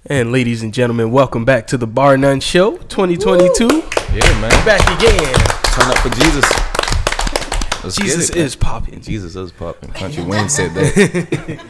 And ladies and gentlemen, welcome back to the BarNone Show 2022. Woo! Yeah, man. Back again. Turn up for Jesus. Jesus is popping. Jesus is popping. Country Wayne said that.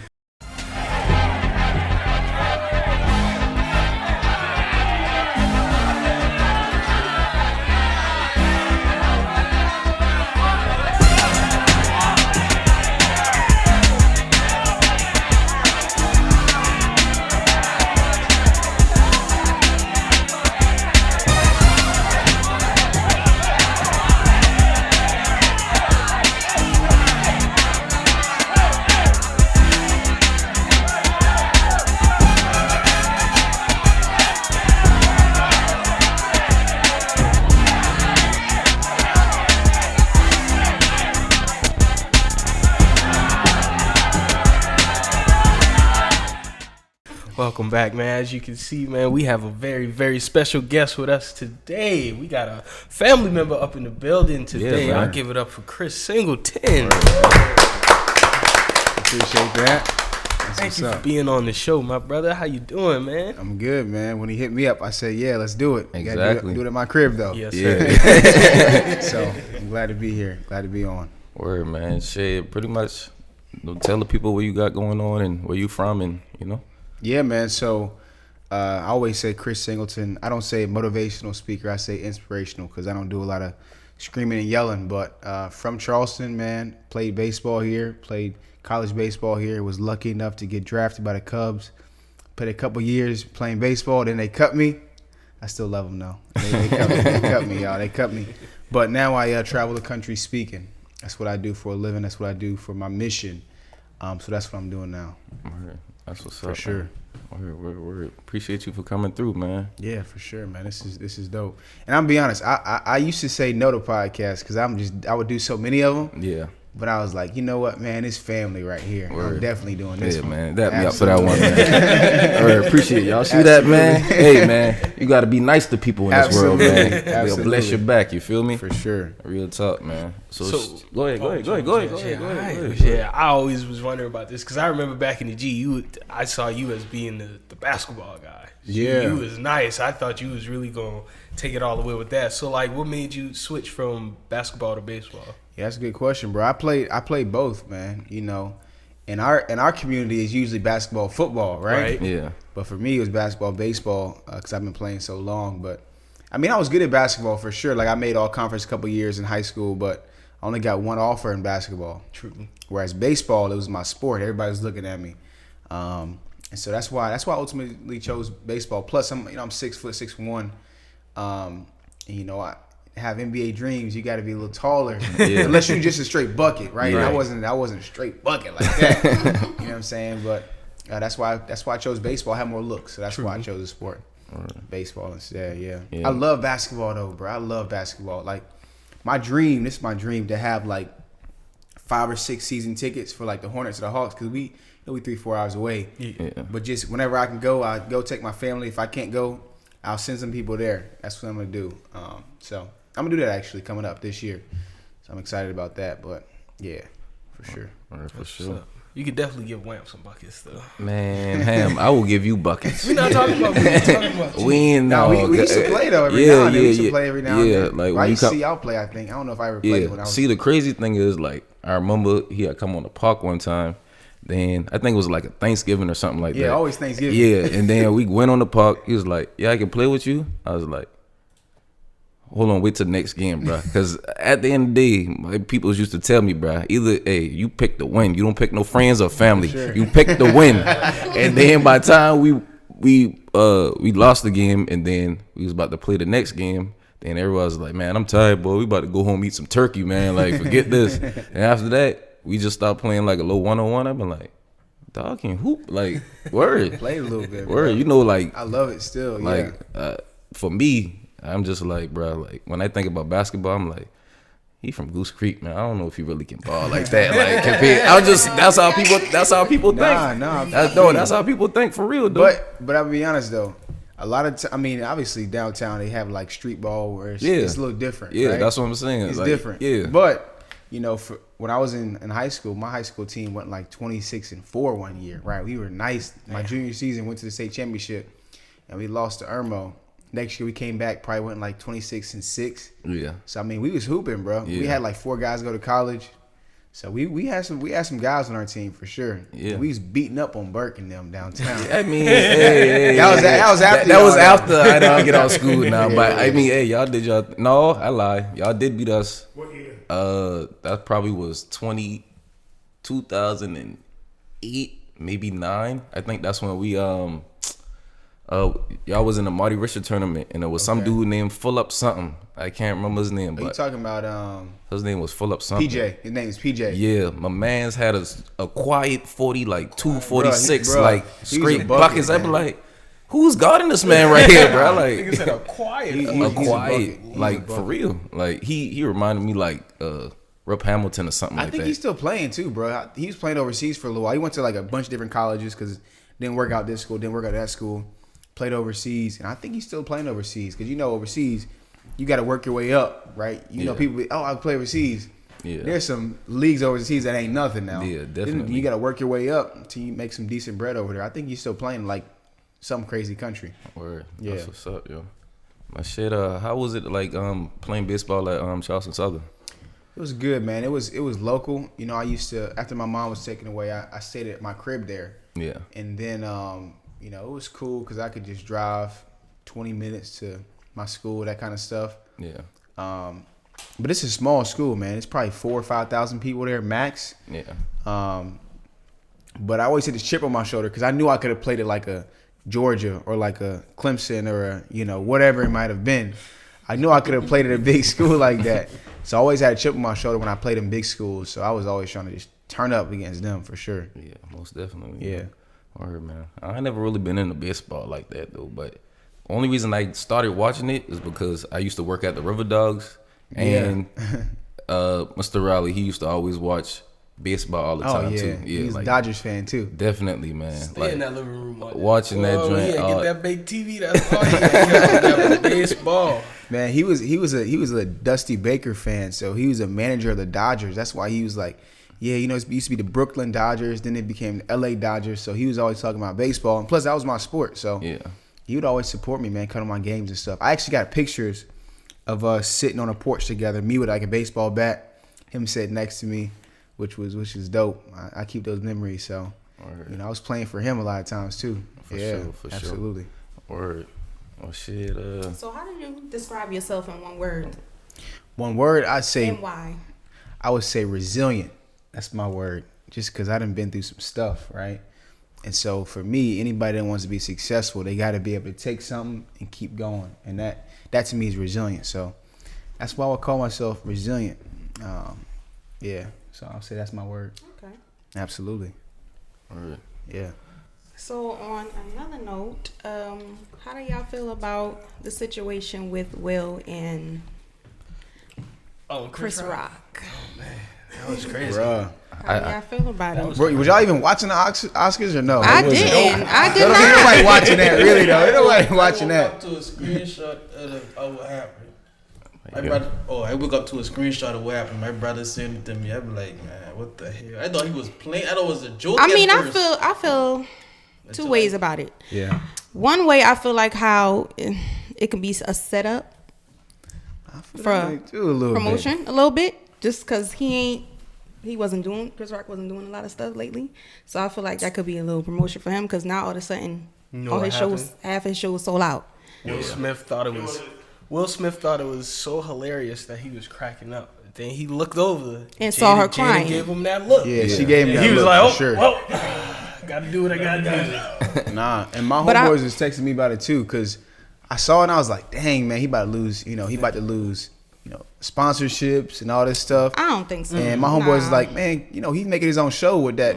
Welcome back, man. As you can see, man, we have a very, very special guest with us today. We got a family member up in the building today. Yeah, I'll give it up for Chris Singleton. Appreciate that. Thank you for being on the show, my brother. How you doing, man? I'm good, man. When he hit me up, I said, yeah, let's do it. Exactly. Do it at my crib, though. Yes, sir. Yeah. So I'm glad to be here. Glad to be on. Word, man. Shit, pretty much tell the people what you got going on and where you from and, Yeah, man. So I always say Chris Singleton. I don't say motivational speaker. I say inspirational because I don't do a lot of screaming and yelling. But from Charleston, man, played baseball here, played college baseball here. Was lucky enough to get drafted by the Cubs. Played a couple years playing baseball. Then they cut me. I still love them, though. They cut me, y'all. They cut me. But now I travel the country speaking. That's what I do for a living. That's what I do for my mission. So that's what I'm doing now. Word. That's what's up. For sure. We appreciate you for coming through, man. Yeah, for sure, man. This is dope. And I'm be honest, I used to say no to podcasts because I would do so many of them. Yeah. But I was like, you know what, man, it's family right here. Word. I'm definitely doing this. Yeah, one. man. Dap me up for that one, man. Word, appreciate it. Y'all see that, man? Hey, man. You got to be nice to people in this world, man. They'll bless your back. You feel me? For sure. Real talk, man. So go ahead. Yeah, I always was wondering about this because I remember back in the G, I saw you as being the basketball guy. Yeah. You was nice. I thought you was really going to take it all the way with that. So, like, what made you switch from basketball to baseball? Yeah, that's a good question, bro. I played both, man. You know, in our community is usually basketball, football, right? Yeah. But for me, it was basketball, baseball, because I've been playing so long. But I mean, I was good at basketball for sure. Like I made all conference a couple years in high school, but I only got one offer in basketball. True. Whereas baseball, it was my sport. Everybody was looking at me, and so that's why I ultimately chose baseball. Plus, I'm 6'6'1", and I have NBA dreams. You got to be a little taller, unless you're just a straight bucket, right? And I wasn't a straight bucket like that. You know what I'm saying? But that's why I chose baseball. I have more looks, so that's why I chose the sport, baseball instead. Yeah, I love basketball though, bro. I love basketball. Like this is my dream to have like 5 or 6 season tickets for like the Hornets or the Hawks because we 3-4 hours away. Yeah. But just whenever I can go, I go take my family. If I can't go, I'll send some people there. That's what I'm gonna do. So I'm gonna do that actually coming up this year. So I'm excited about that. But yeah, for sure. For sure. You could definitely give Wham some buckets though. Man, Ham, I will give you buckets. We're not talking about me. We're talking about you. We used to play though every now and then. We used to play every now and then. Like I used to see y'all play. I think I don't know if I ever played when I was. See, the crazy thing is, like, I remember he had come on the park one time. Then I think it was like a Thanksgiving or something like that. Yeah, always Thanksgiving. Yeah, and then we went on the park. He was like, "Yeah, I can play with you." I was like, "Hold on, wait till the next game, bro." Because at the end of the day, my people used to tell me, bro, either you pick the win. You don't pick no friends or family. Sure. You pick the win. And then by the time we lost the game, and then we was about to play the next game. Then everybody was like, "Man, I'm tired, boy. We about to go home eat some turkey, man. Like, forget this." And after that, we just stopped playing like a little one-on-one. I've been like, dog can hoop. Like, word. Played a little bit. Word. Bro. Like. I love it still. Like, for me, I'm just like, bro, like, when I think about basketball, I'm like, he from Goose Creek, man. I don't know if he really can ball like that. Like, that's how people think. That's how people think for real, dude. But I'll be honest, though. A lot of obviously downtown they have like street ball where it's a little different. Yeah, right? that's what I'm saying. It's like, different. Yeah. But when I was in high school, my high school team went like 26-4 one year. Right, we were nice. My junior season went to the state championship. and we lost to Irmo. Next year we came back, probably went like 26-6. Yeah. So I mean, we was hooping, bro. Yeah. We had like 4 guys go to college. So we had some guys on our team for sure. Yeah. We was beating up on Burke and them downtown. I mean, hey, that was after. That was after I didn't get out of school now. Yeah, But yeah. I mean, hey, y'all did y'all. No, I lie. Y'all did beat us. What year? That probably was 2008, maybe 9. I think that's when we y'all was in the Marty Richard tournament, and there was some dude named Full Up something. I can't remember his name, Are you but talking about his name was Full Up something. PJ? His name is PJ. Yeah, my man's had a quiet 40, like 246, Bruh, like he was a straight bucket, buckets. I be man. like, who's guarding this man right here, bro? Nigga Like said a quiet. He- a he's a quiet, bucket. He's like a for bucket. real. Like he reminded me like Rip Hamilton or something I like think that. he's still playing too, bro. He was playing overseas for a little while. He went to like a bunch of different colleges because didn't work out this school, didn't work out that school. Played overseas, and I think he's still playing overseas because overseas, you got to work your way up, right? You know, Yeah. people, I play overseas. Yeah. There's some leagues overseas that ain't nothing now. Yeah, Then definitely. You got to work your way up until you make some decent bread over there. I think he's still playing like some crazy country. Word. Yeah. That's what's up, yo. My shit. How was it like playing baseball at Charleston Southern? It was good, man. It was local. You know, I used to, after my mom was taken away, I stayed at my crib there. Yeah. And then, it was cool because I could just drive 20 minutes to my school, that kind of stuff. Yeah. But it's a small school, man. It's probably 4,000 or 5,000 people there max. Yeah. But I always had this chip on my shoulder because I knew I could have played it like a Georgia or like a Clemson or whatever it might have been. I knew I could have played at a big school like that. So I always had a chip on my shoulder when I played in big schools. So I was always trying to just turn up against them for sure. Yeah, most definitely. Yeah. Word, man. I ain't never really been into baseball like that though, but only reason I started watching it is because I used to work at the River Dogs, and Mr. Riley, he used to always watch baseball all the Oh, time yeah. too. Yeah, He's a like Dodgers fan too. definitely, man. Stay in that living room watching that joint. Yeah, get that big TV. That's all you got. Baseball. Man, he was a Dusty Baker fan, so he was a manager of the Dodgers. That's why he was like, yeah, it used to be the Brooklyn Dodgers, then it became the LA Dodgers. So he was always talking about baseball, and plus that was my sport. So Yeah. he would always support me, man, come to my games and stuff. I actually got pictures of us sitting on a porch together, me with like a baseball bat, him sitting next to me, which is dope. I keep those memories. So Word. I was playing for him a lot of times too. For yeah, sure, for sure. absolutely. Word. Oh shit. So how do you describe yourself in one word? One word, I'd say. And why? I would say resilient. That's my word. Just because I done been through some stuff, right? And so for me, anybody that wants to be successful, they got to be able to take something and keep going. And that to me is resilient. So that's why I would call myself resilient. Yeah. So I'll say that's my word. Okay. Absolutely. Word. Yeah. So on another note, how do y'all feel about the situation with Will and Chris Rock? That was crazy. Bruh. How do y'all feel about it? Bro, was y'all even watching the Oscars or no? I Was it? didn't. I did Ain't not. nobody watching that, really, though. Ain't nobody watching I woke that. up to a screenshot of what happened. My brother, I woke up to a screenshot of what happened. My brother sent it to me. I be like, man, what the hell? I thought he was playing. I thought it was a joke. I mean, at first. I feel two ways about it. Yeah. One way, I feel like how it can be a setup for Do a little promotion a little bit, just because Chris Rock wasn't doing a lot of stuff lately. So I feel like that could be a little promotion for him, because now all of a sudden all what his shows, half his shows sold out. Will Smith thought it was so hilarious that he was cracking up. Then he looked over And saw her Jada crying. Gave him that look. Yeah, she gave him that He was look like, for sure. well, gotta do what I gotta do. Nah, and my But homeboys was texting me about it too, because I saw it and I was like, dang, man, he about to lose, sponsorships and all this stuff. I don't think so. And my homeboys was Nah. like, man, he's making his own show with that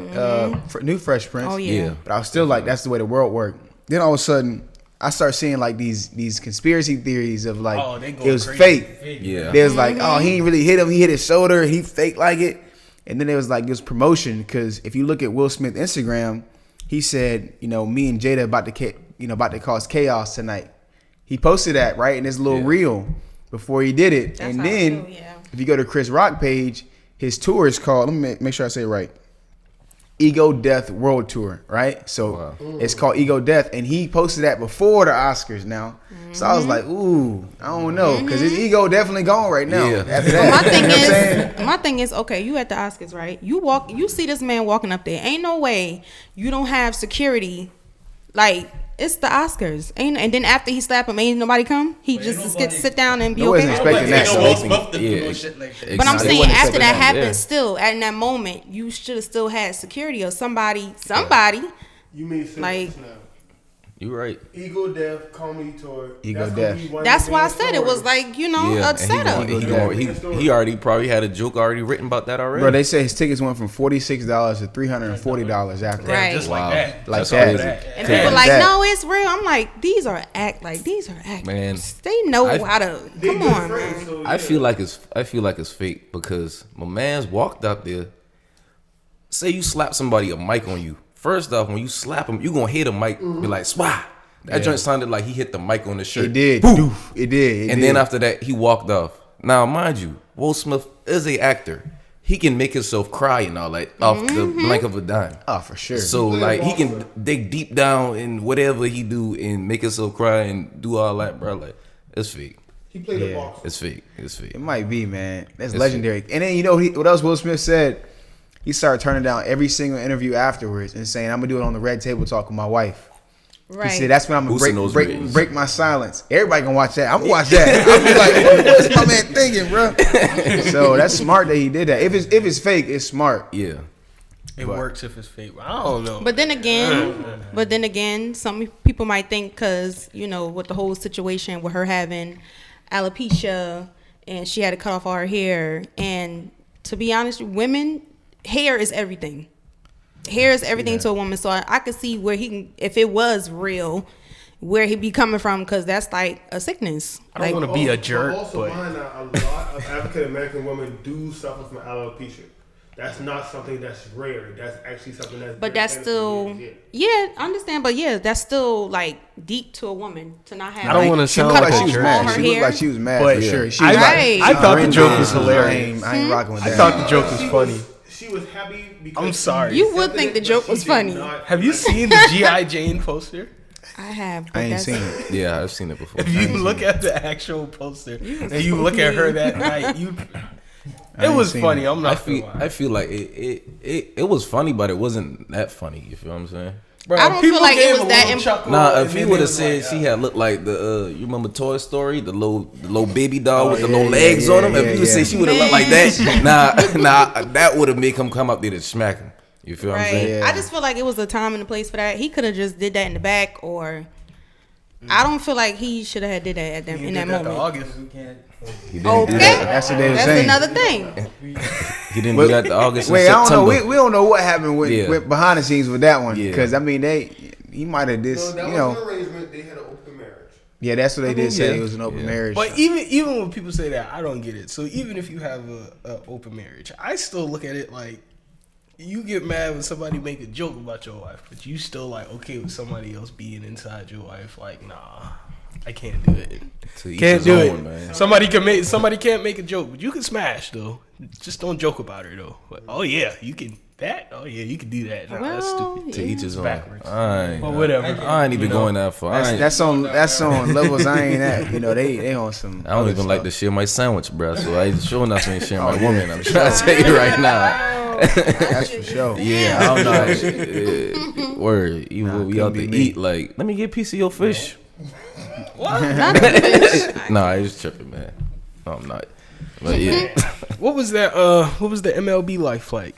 new Fresh Prince. Oh, yeah. But I was still like, that's the way the world worked. Then all of a sudden, I start seeing like these conspiracy theories of like, Oh, they it going was crazy. fake. Yeah. They was like, oh, he ain't really hit him. He hit his shoulder. He faked like it. And then it was like, it was promotion. Because if you look at Will Smith's Instagram, he said, me and Jada about to cause chaos tonight. He posted that, right? In his little reel before he did it. That's and how I then feel, yeah. if you go to Chris Rock page, his tour is called, let me make sure I say it right. Ego Death World Tour, right? So it's called Ego Death, and he posted that before the Oscars now. So I was like, ooh, I don't know, because his ego definitely gone right now. Yeah. After that, My thing is, okay, you at the Oscars, right? You see this man walking up there. Ain't no way you don't have security. Like, it's the Oscars. And then after he slap him, ain't nobody come? He just get sit down and be I wasn't okay? expecting that. But I'm saying wasn't after expecting that that, happened, still, in that moment, you should have still had security or somebody. You mean sense Like- now. You right. Ego Death Comedy Tour. Ego That's Death. gonna be one of That's the why I main said it stories. was like, you know, Yeah, a setup. he already probably had a joke already written about that already. Bro, they say his tickets went from $46 to $340 after. Right. Just Wow. like that. Like That's that. crazy. And Yeah. people like, That- no, it's real. I'm like, these are actors. Man, They know I- how to. They Come good on, friends, man. so, I yeah. feel like it's fake because my man's walked up there. Say you slap somebody a mic on you. First off, when you slap him, you gonna hit a mic, be like, swah. That joint sounded like he hit the mic on the shirt. It did. Boom. It did. And then after that, he walked off. Now, mind you, Will Smith is a actor. He can make himself cry and all that off the blink of a dime. Oh, for sure. So like he can dig deep down in whatever he do and make himself cry and do all that, bro. Like it's fake. He played the box. It's fake. It's fake. It might be, man. That's It's legendary. And then you know what else Will Smith said? He started turning down every single interview afterwards and saying, "I'm gonna do it on the red table talk with my wife." Right. He said, "That's when I'm gonna Boosting those ratings. break my silence." Everybody can watch that. I'm gonna watch that. I'm gonna be like, "What's my man thinking, bro?" So that's smart that he did that. If it's fake, it's smart. Yeah. It works if it's fake. I don't know. But then again, some people might think because, you know, with the whole situation with her having alopecia and she had to cut off all her hair. And to be honest, women, hair is everything. Hair is everything to a woman. So I could see where he can, if it was real, where he'd be coming from, because that's like a sickness. I don't want to be a jerk, Also, but behind that, a lot of African American women do suffer from alopecia. That's not something that's rare. That's actually something that's. But very that's still, innocent. yeah, I understand. But yeah, that's still like deep to a woman to not have. I don't want to She sound looked like like a she was jerk. mad. Her She looked hair. like she was mad But for sure. She I, was Right. I thought the joke was I hilarious. ain't rocking with that. I thought the joke was funny. She was happy because I'm sorry. You would think the joke was funny. Have you seen the G.I. Jane poster? I have. But I ain't that's, seen it. Yeah, I've seen it before. If you look at the actual poster and you look at her that night, it was seen funny. it. I'm not. I feel like it was funny, but it wasn't that funny. You feel what I'm saying? Bro, I don't people feel like it gave was a that little imp- chuckle, Nah, and if he then would they have was said like, she had looked like the you remember Toy Story, the little baby doll with the little legs on him. If you would say she would have looked like that, nah, that would have made him come up there to smack him. You feel what I'm saying? Yeah. I just feel like it was a time and a place for that. He could have just did that in the back, or I don't feel like he should have did that at that, he in did that to moment. August. He didn't Okay, do that. That's what they were that's saying. another thing. He didn't do that to August. Wait, and I don't know. September. We don't know what happened Yeah. with behind the scenes with that one. Yeah. Because I mean, he might have So this. that You was know, an arrangement. They had an open marriage. yeah, that's what they did say. yeah. It was an open Yeah. marriage. But even when people say that, I don't get it. So even if you have a open marriage, I still look at it like you get mad when somebody make a joke about your wife, but you still like okay with somebody else being inside your wife. Like, nah, I can't do it. To each Can't his do own, it. man. Somebody can't make a joke, but you can smash though. Just don't joke about her though. But, oh yeah, you can that. Oh yeah, you can do that. Nah, that's Well, stupid. To each his own. Backwards. I ain't, But whatever. I ain't even going that far. I ain't- that's on levels I ain't at. You know, they on some. I don't other even like stuff. to share my sandwich, bro. So I sure enough ain't sharing my woman. I'm trying to tell you right now. That's for sure. Yeah, I don't know. Word. Even when we couldn't out to be me. eat, like, let me get a piece of your fish. not a bitch. Nah, I just tripping, man. No, I'm not. But yeah. What was that? What was the MLB life like?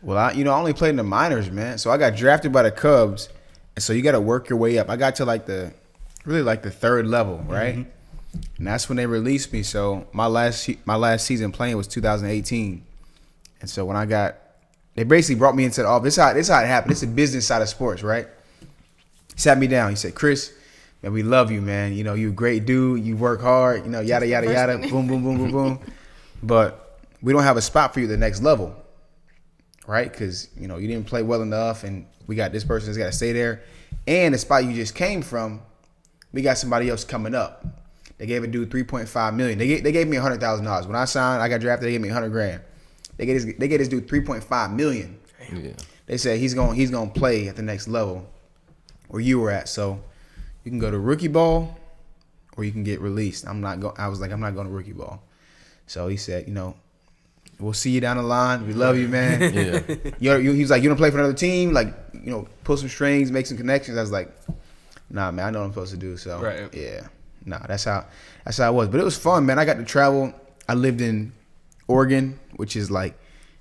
Well, I only played in the minors, man. So I got drafted by the Cubs, and so you got to work your way up. I got to the third level, right? And that's when they released me. So my last season playing was 2018, and so when they basically brought me into the office. This how it happened. It's the business side of sports, right? He sat me down. He said, "Chris, man, we love you, man. You know, you a great dude. You work hard. You know, yada yada yada. Boom, boom, boom, boom, boom. But we don't have a spot for you at the next level." Right? Because, you didn't play well enough, and we got this person that's got to stay there. And the spot you just came from, we got somebody else coming up. They gave a dude $3.5 million. They gave me $100,000. When I signed, I got drafted, they gave me $100,000. They gave this dude $3.5 million. Yeah. they said he's gonna play at the next level where you were at. So you can go to rookie ball or you can get released. I was like, I'm not going to rookie ball. So he said, we'll see you down the line. We love you, man. Yeah. He was like, you don't play for another team? Like, pull some strings, make some connections. I was like, nah, man, I know what I'm supposed to do. So yeah, nah, that's how it was. But it was fun, man. I got to travel. I lived in Oregon, which is like,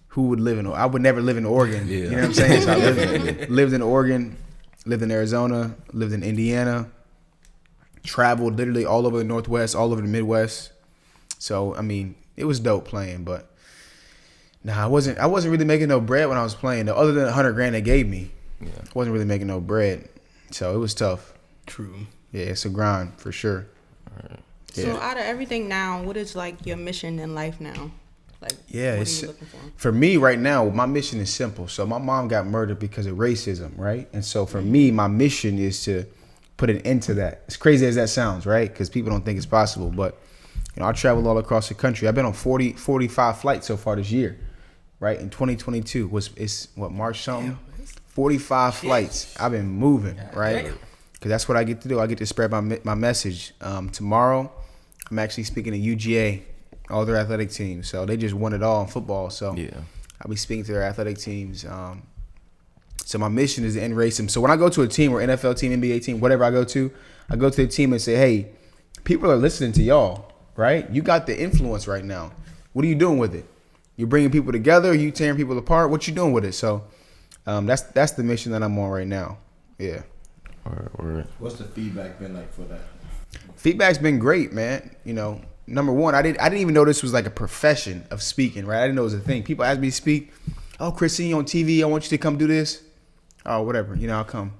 who would live in? I would never live in Oregon. Yeah. You know what I'm saying? So I lived in Oregon, lived in Arizona, lived in Indiana, traveled literally all over the Northwest, all over the Midwest. So I mean, it was dope playing, but I wasn't really making no bread when I was playing. Though, other than $100,000 they gave me, I wasn't really making no bread. So it was tough. True. Yeah, it's a grind for sure. Right. Yeah. So out of everything now, what is like your mission in life now? Like, what are you looking for me right now, my mission is simple. So my mom got murdered because of racism, right? And so for me, my mission is to put an end to that. As crazy as that sounds, right? Because people don't think it's possible. But, I travel all across the country. I've been on 45 flights so far this year, right? In 2022, it's March something? 45 flights. I've been moving, right? Because that's what I get to do. I get to spread my message. Tomorrow, I'm actually speaking to UGA, all their athletic teams. So they just won it all in football. So I'll be speaking to their athletic teams. So my mission is to end racism. So when I go to a team or NFL team, NBA team, whatever I go to the team and say, hey, people are listening to y'all, right? You got the influence right now. What are you doing with it? You're bringing people together. You tearing people apart. What you doing with it? So that's the mission that I'm on right now. Yeah. All right. What's the feedback been like for that? Feedback's been great, man. Number one, I didn't even know this was like a profession of speaking, right? I didn't know it was a thing. People ask me to speak. Oh, Chris, see you on TV. I want you to come do this. Oh, whatever. I'll come.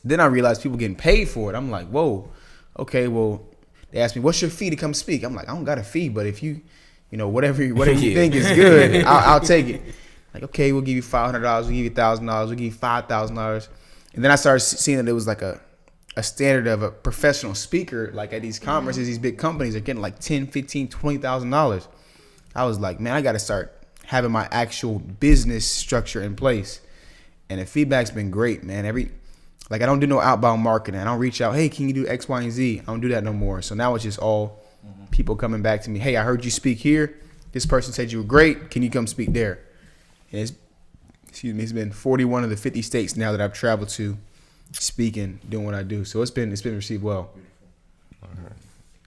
Then I realized people getting paid for it. I'm like, whoa. Okay, well, they asked me, what's your fee to come speak? I'm like, I don't got a fee, but if you, whatever you think is good, I'll take it. Like, okay, we'll give you $500. We'll give you $1,000. We'll give you $5,000. And then I started seeing that it was like a standard of a professional speaker, like at these conferences, these big companies are getting like $10,000, $15,000, $20,000. I was like, man, I got to start having my actual business structure in place. And the feedback's been great, man. I don't do no outbound marketing. I don't reach out, hey, can you do X, Y, and Z? I don't do that no more. So now it's just all people coming back to me. Hey, I heard you speak here. This person said you were great. Can you come speak there? And it's been 41 of the 50 states now that I've traveled to, speaking, doing what I do. So it's been received well. All right.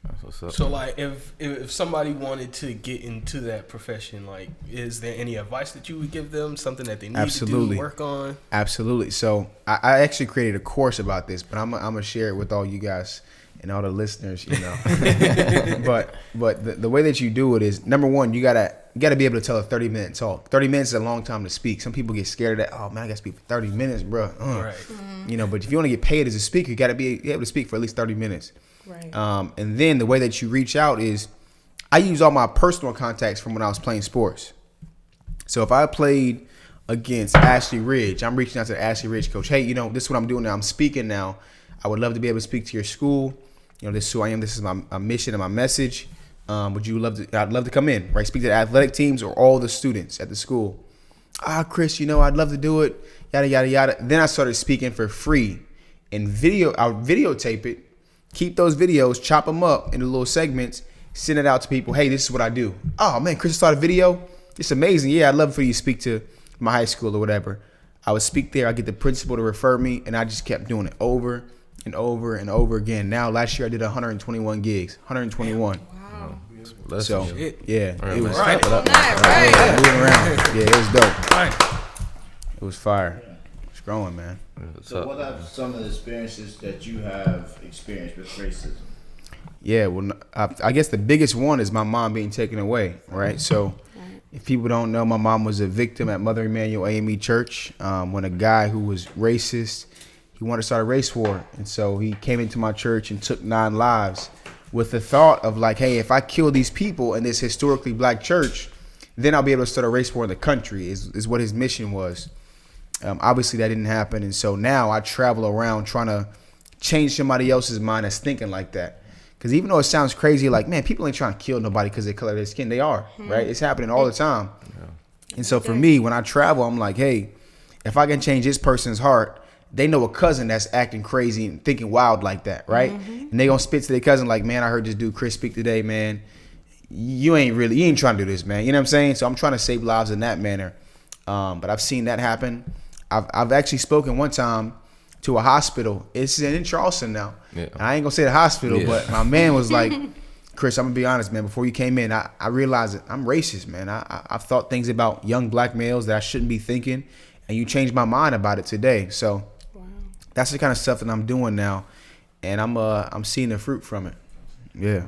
That's what's up. So like if somebody wanted to get into that profession, like is there any advice that you would give them? Something that they need to do, work on? Absolutely. So I actually created a course about this, but I'm gonna share it with all you guys and all the listeners, But the way that you do it is, number one, you gotta be able to tell a 30-minute talk. 30 minutes is a long time to speak. Some people get scared of that. Oh man, I gotta speak for 30 minutes, bro. Right. But if you want to get paid as a speaker, you gotta be able to speak for at least 30 minutes. Right. And then the way that you reach out is, I use all my personal contacts from when I was playing sports. So if I played against Ashley Ridge, I'm reaching out to the Ashley Ridge coach. Hey, this is what I'm doing now. I'm speaking now. I would love to be able to speak to your school. This is who I am. This is my mission and my message. I'd love to come in, right? Speak to the athletic teams or all the students at the school. Chris, I'd love to do it. Yada, yada, yada. Then I started speaking for free and I'll videotape it. Keep those videos, chop them up into little segments, send it out to people. Hey, this is what I do. Oh man, Chris started a video. It's amazing. Yeah, I'd love for you to speak to my high school or whatever. I would speak there. I get the principal to refer me, and I just kept doing it over and over and over again. Now, last year I did 121 gigs. 121. Wow. So yeah, it was right. Moving around. Yeah, it was dope. Right. It was fire. It's growing, man. So what are some of the experiences that you have experienced with racism? Yeah, well, I guess the biggest one is my mom being taken away, right? So if people don't know, my mom was a victim at Mother Emanuel AME Church when a guy who was racist, he wanted to start a race war. And so he came into my church and took 9 lives with the thought of like, hey, if I kill these people in this historically black church, then I'll be able to start a race war in the country is what his mission was. Obviously that didn't happen. And so now I travel around trying to change somebody else's mind that's thinking like that. Because even though it sounds crazy, like, man, people ain't trying to kill nobody because they color their skin. They are, right? It's happening all the time. Yeah. And so for me, when I travel, I'm like, hey, if I can change this person's heart, they know a cousin that's acting crazy and thinking wild like that, right? And they gonna spit to their cousin like, man, I heard this dude Chris speak today, man. You ain't trying to do this, man. You know what I'm saying? So I'm trying to save lives in that manner. But I've seen that happen. I've actually spoken one time to a hospital. It's in Charleston now. Yeah. And I ain't gonna say the hospital, but my man was like, Chris, I'm gonna be honest, man. Before you came in, I realized that I'm racist, man. I've thought things about young black males that I shouldn't be thinking, and you changed my mind about it today. So that's the kind of stuff that I'm doing now, and I'm seeing the fruit from it. Yeah.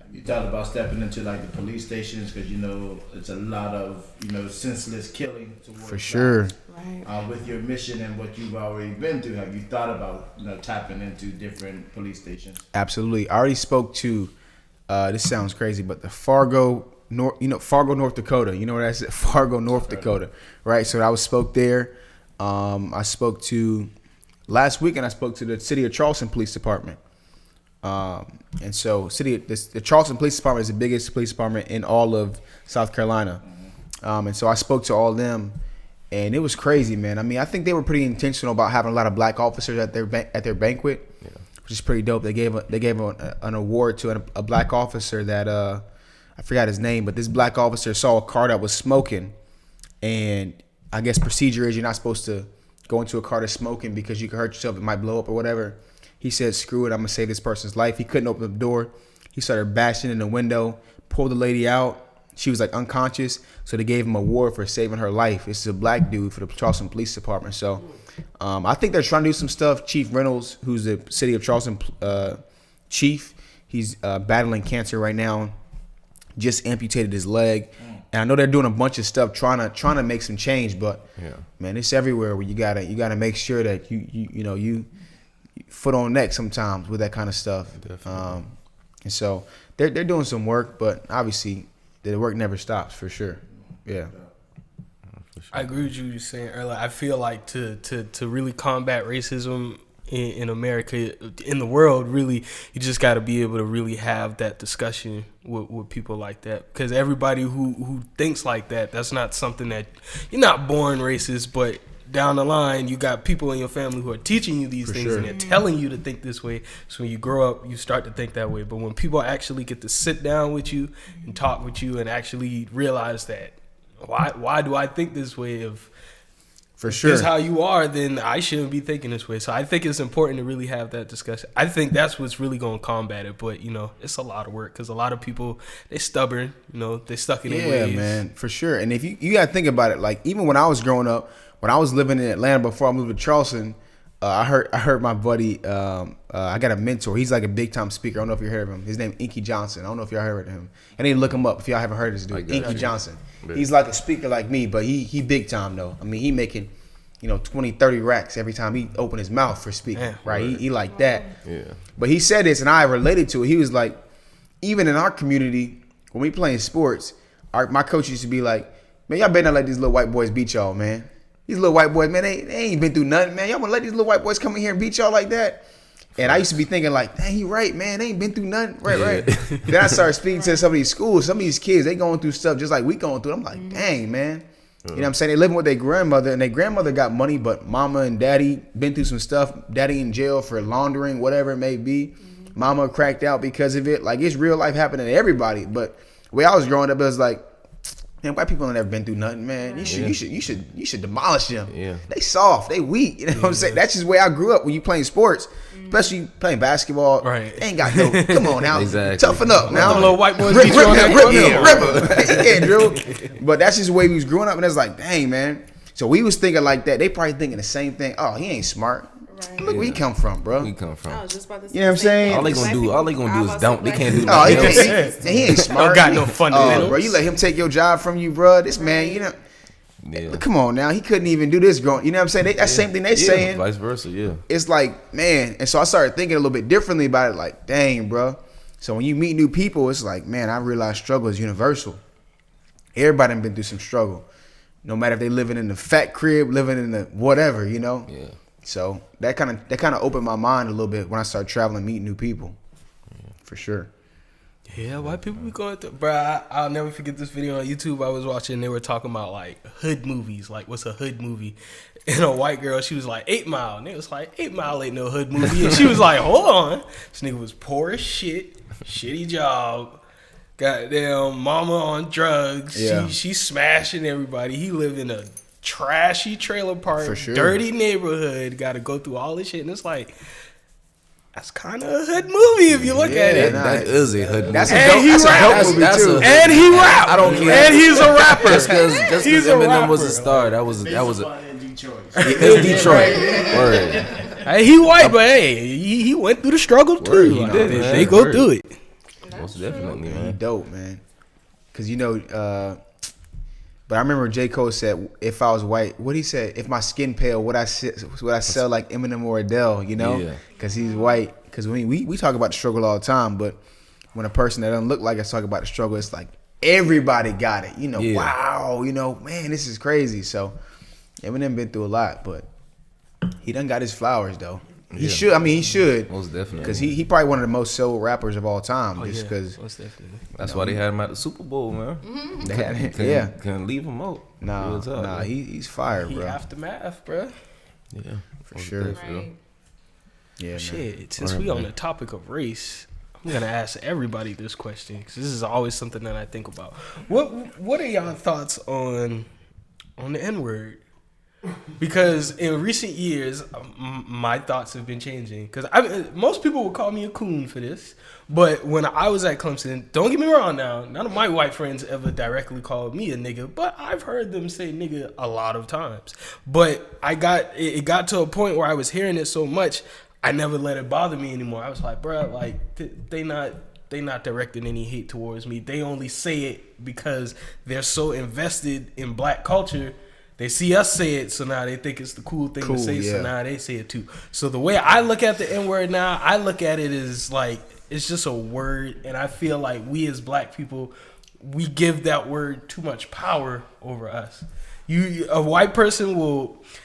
You talked about stepping into like the police stations because it's a lot of senseless killing. For sure. Right. With your mission and what you've already been through, have you thought about tapping into different police stations? Absolutely. I already spoke to. This sounds crazy, but the Fargo, North Dakota. You know where that's at? Fargo, North Dakota. Right. So I spoke there. I spoke to last weekend. I spoke to the City of Charleston Police Department. And so the Charleston Police Department is the biggest police department in all of South Carolina. And so I spoke to all of them, and it was crazy, man. I mean, I think they were pretty intentional about having a lot of black officers at their banquet, which is pretty dope. They gave an award to a black officer that I forgot his name, but this black officer saw a car that was smoking, and I guess procedure is you're not supposed to go into a car that's smoking because you can hurt yourself, it might blow up or whatever. He said, screw it, I'm going to save this person's life. He couldn't open the door. He started bashing in the window, pulled the lady out. She was like unconscious, so they gave him an award for saving her life. This is a black dude for the Charleston Police Department. So I think they're trying to do some stuff. Chief Reynolds, who's the City of Charleston chief, he's battling cancer right now, just amputated his leg. And I know they're doing a bunch of stuff trying to make some change, but man, it's everywhere where you gotta make sure that you foot on neck sometimes with that kind of stuff. And so they're doing some work, but obviously the work never stops for sure. Yeah. I agree with you saying earlier. I feel like to really combat racism in America, in the world, really, you just got to be able to really have that discussion with people like that. Because everybody who thinks like that, that's not something that you're not born racist, but down the line, you got people in your family who are teaching you these things, and they're telling you to think this way. So when you grow up, you start to think that way. But when people actually get to sit down with you and talk with you and actually realize that, why do I think this way? If this is how you are, then I shouldn't be thinking this way. So I think it's important to really have that discussion. I think that's what's really going to combat it. But, it's a lot of work because a lot of people, they're stubborn. They're stuck in their ways. Yeah, man, for sure. And if you got to think about it, like even when I was growing up, when I was living in Atlanta before I moved to Charleston, I heard my buddy. I got a mentor. He's like a big time speaker. I don't know if you heard of him. His name Inky Johnson. I don't know if y'all heard of him. I need to look him up if y'all haven't heard of this dude. Inky Johnson. Yeah. He's like a speaker like me, but he big time though. I mean, he making 20, 30 racks every time he open his mouth for speaking. Right? He like that. Yeah. But he said this, and I related to it. He was like, even in our community, when we playing sports, my coach used to be like, man, y'all better not let these little white boys beat y'all, man. These little white boys, man, they ain't been through nothing, man. Y'all want to let these little white boys come in here and beat y'all like that? And I used to be thinking like, dang, he right, man. They ain't been through nothing. Right. Then I started speaking to some of these schools. Some of these kids, they going through stuff just like we going through. I'm like, dang, man. You know what I'm saying? They living with their grandmother, and their grandmother got money, but mama and daddy been through some stuff. Daddy in jail for laundering, whatever it may be. Mama cracked out because of it. Like, it's real life happening to everybody. But the way I was growing up, it was like, man, white people ain't never been through nothing, man. You should demolish them. Yeah. They soft, they weak. You know what I'm saying? That's just the way I grew up when you playing sports, especially playing basketball. Right. They ain't got no. Come on now, toughen up now. The little white boys beat you on that. He can't drill. But that's just the way we was growing up, and it's like, dang, man. So we was thinking like that. They probably thinking the same thing. Oh, he ain't smart. Right. Look where he come from, bro. We come from. I was just about to say, you know what I'm saying? All they gonna do is dump. They can't do nothing. else. He ain't smart. Don't got no fundamentals. Bro, you let him take your job from you, bro. This man, come on now. He couldn't even do this growing. You know what I'm saying? That's same thing they saying. Vice versa, yeah. It's like, man. And so I started thinking a little bit differently about it. Like, dang, bro. So when you meet new people, it's like, man, I realize struggle is universal. Everybody done been through some struggle. No matter if they living in the fat crib, living in the whatever, Yeah. So that kind of opened my mind a little bit when I started traveling, meeting new people, for sure. Yeah, white people be going through, bro. I'll never forget this video on YouTube I was watching. They were talking about like hood movies, like what's a hood movie, And a white girl, she was like 8 Mile. And it was like 8 Mile ain't no hood movie. And she was like, hold on. This nigga was poor as shit. Shitty job. Goddamn mama on drugs. Yeah. She smashing everybody. He lived in a trashy trailer park, For sure. dirty neighborhood. Got to go through all this shit. And it's like, that's kind of a hood movie if you look at it. That is a hood movie. That's And a he dope raps. movie That's too. a- And he rap. I don't care. And he's a rapper. Just because He's a Eminem was a rapper. star, that was a. in Detroit. It's Detroit. Word. Hey, he white, but hey, he went through the struggle too. Word, he Like, did, they man. go Word. through it. Most definitely, He man. dope, man. Cause but I remember J. Cole said, "If I was white, what he said, if my skin pale, would I sell like Eminem or Adele? You know, Yeah. Cause he's white. Cause we talk about the struggle all the time, but when a person that doesn't look like us talk about the struggle, it's like everybody got it. You know, Yeah. wow, you know, man, this is crazy. So Eminem been through a lot, but he done got his flowers though. He Yeah. should. I mean, he should. Most definitely. Cause he probably one of the most sold rappers of all time. Oh, Just yeah, cause most definitely. That's why they had him at the Super Bowl, man. they had him. Couldn't- Yeah. Couldn't leave him out. Nah, Real talk, man. he's fire, He bro. aftermath, bro. Yeah, For sure. Right. Yeah, man. Shit, since Alright, we on man. the topic of race, I'm gonna ask everybody this question because this is always something that I think about. What are y'all thoughts on the N-word? Because in recent years, my thoughts have been changing. Because most people would call me a coon for this, but when I was at Clemson, don't get me wrong now, none of my white friends ever directly called me a nigga, but I've heard them say nigga a lot of times. But it got to a point where I was hearing it so much, I never let it bother me anymore. I was like, bruh, like they not directing any hate towards me. They only say it because they're so invested in black culture. They see us say it, so now they think it's the cool thing to say, so yeah. now they say it too. So the way I look at the N-word now, I look at it as like, it's just a word, and I feel like we as black people, we give that word too much power over us. A white person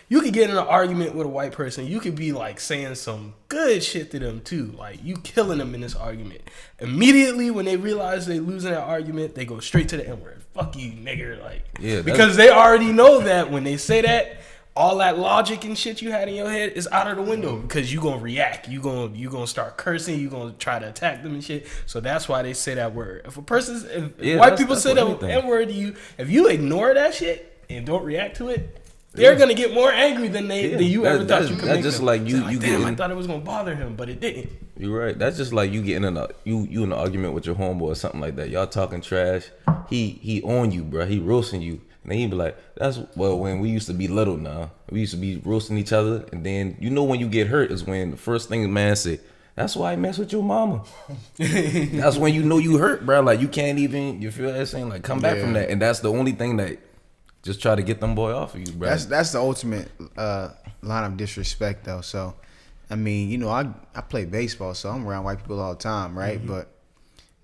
you could get in an argument with a white person, you could be like saying some good shit to them too, like you killing them in this argument. Immediately when they realize they losing that argument, they go straight to the N-word. Fuck you, nigger. Like, Yeah, because they already know that when they say that, all that logic and shit you had in your head is out of the window because you gonna react. You gonna start cursing. You gonna try to attack them and shit. So that's why they say that word. If white people say the N-word to you, if you ignore that shit and don't react to it, they're gonna get more angry than you ever thought you could. That's make just them. like you. They're like, You damn, I getting. thought it was gonna bother him, but it didn't. You're right. That's just like you getting in you in an argument with your homeboy or something like that. Y'all talking trash. He on you, bro. He roasting you. And then he be like, when we used to be little now. We used to be roasting each other. And then, when you get hurt is when the first thing the man say, that's why I mess with your mama. That's when you know you hurt, bro. Like, you can't even, you feel that saying? Like, come back from that. And that's the only thing that just try to get them boy off of you, bro. That's the ultimate line of disrespect, though. So, I mean, I play baseball, so I'm around white people all the time, right? Mm-hmm. But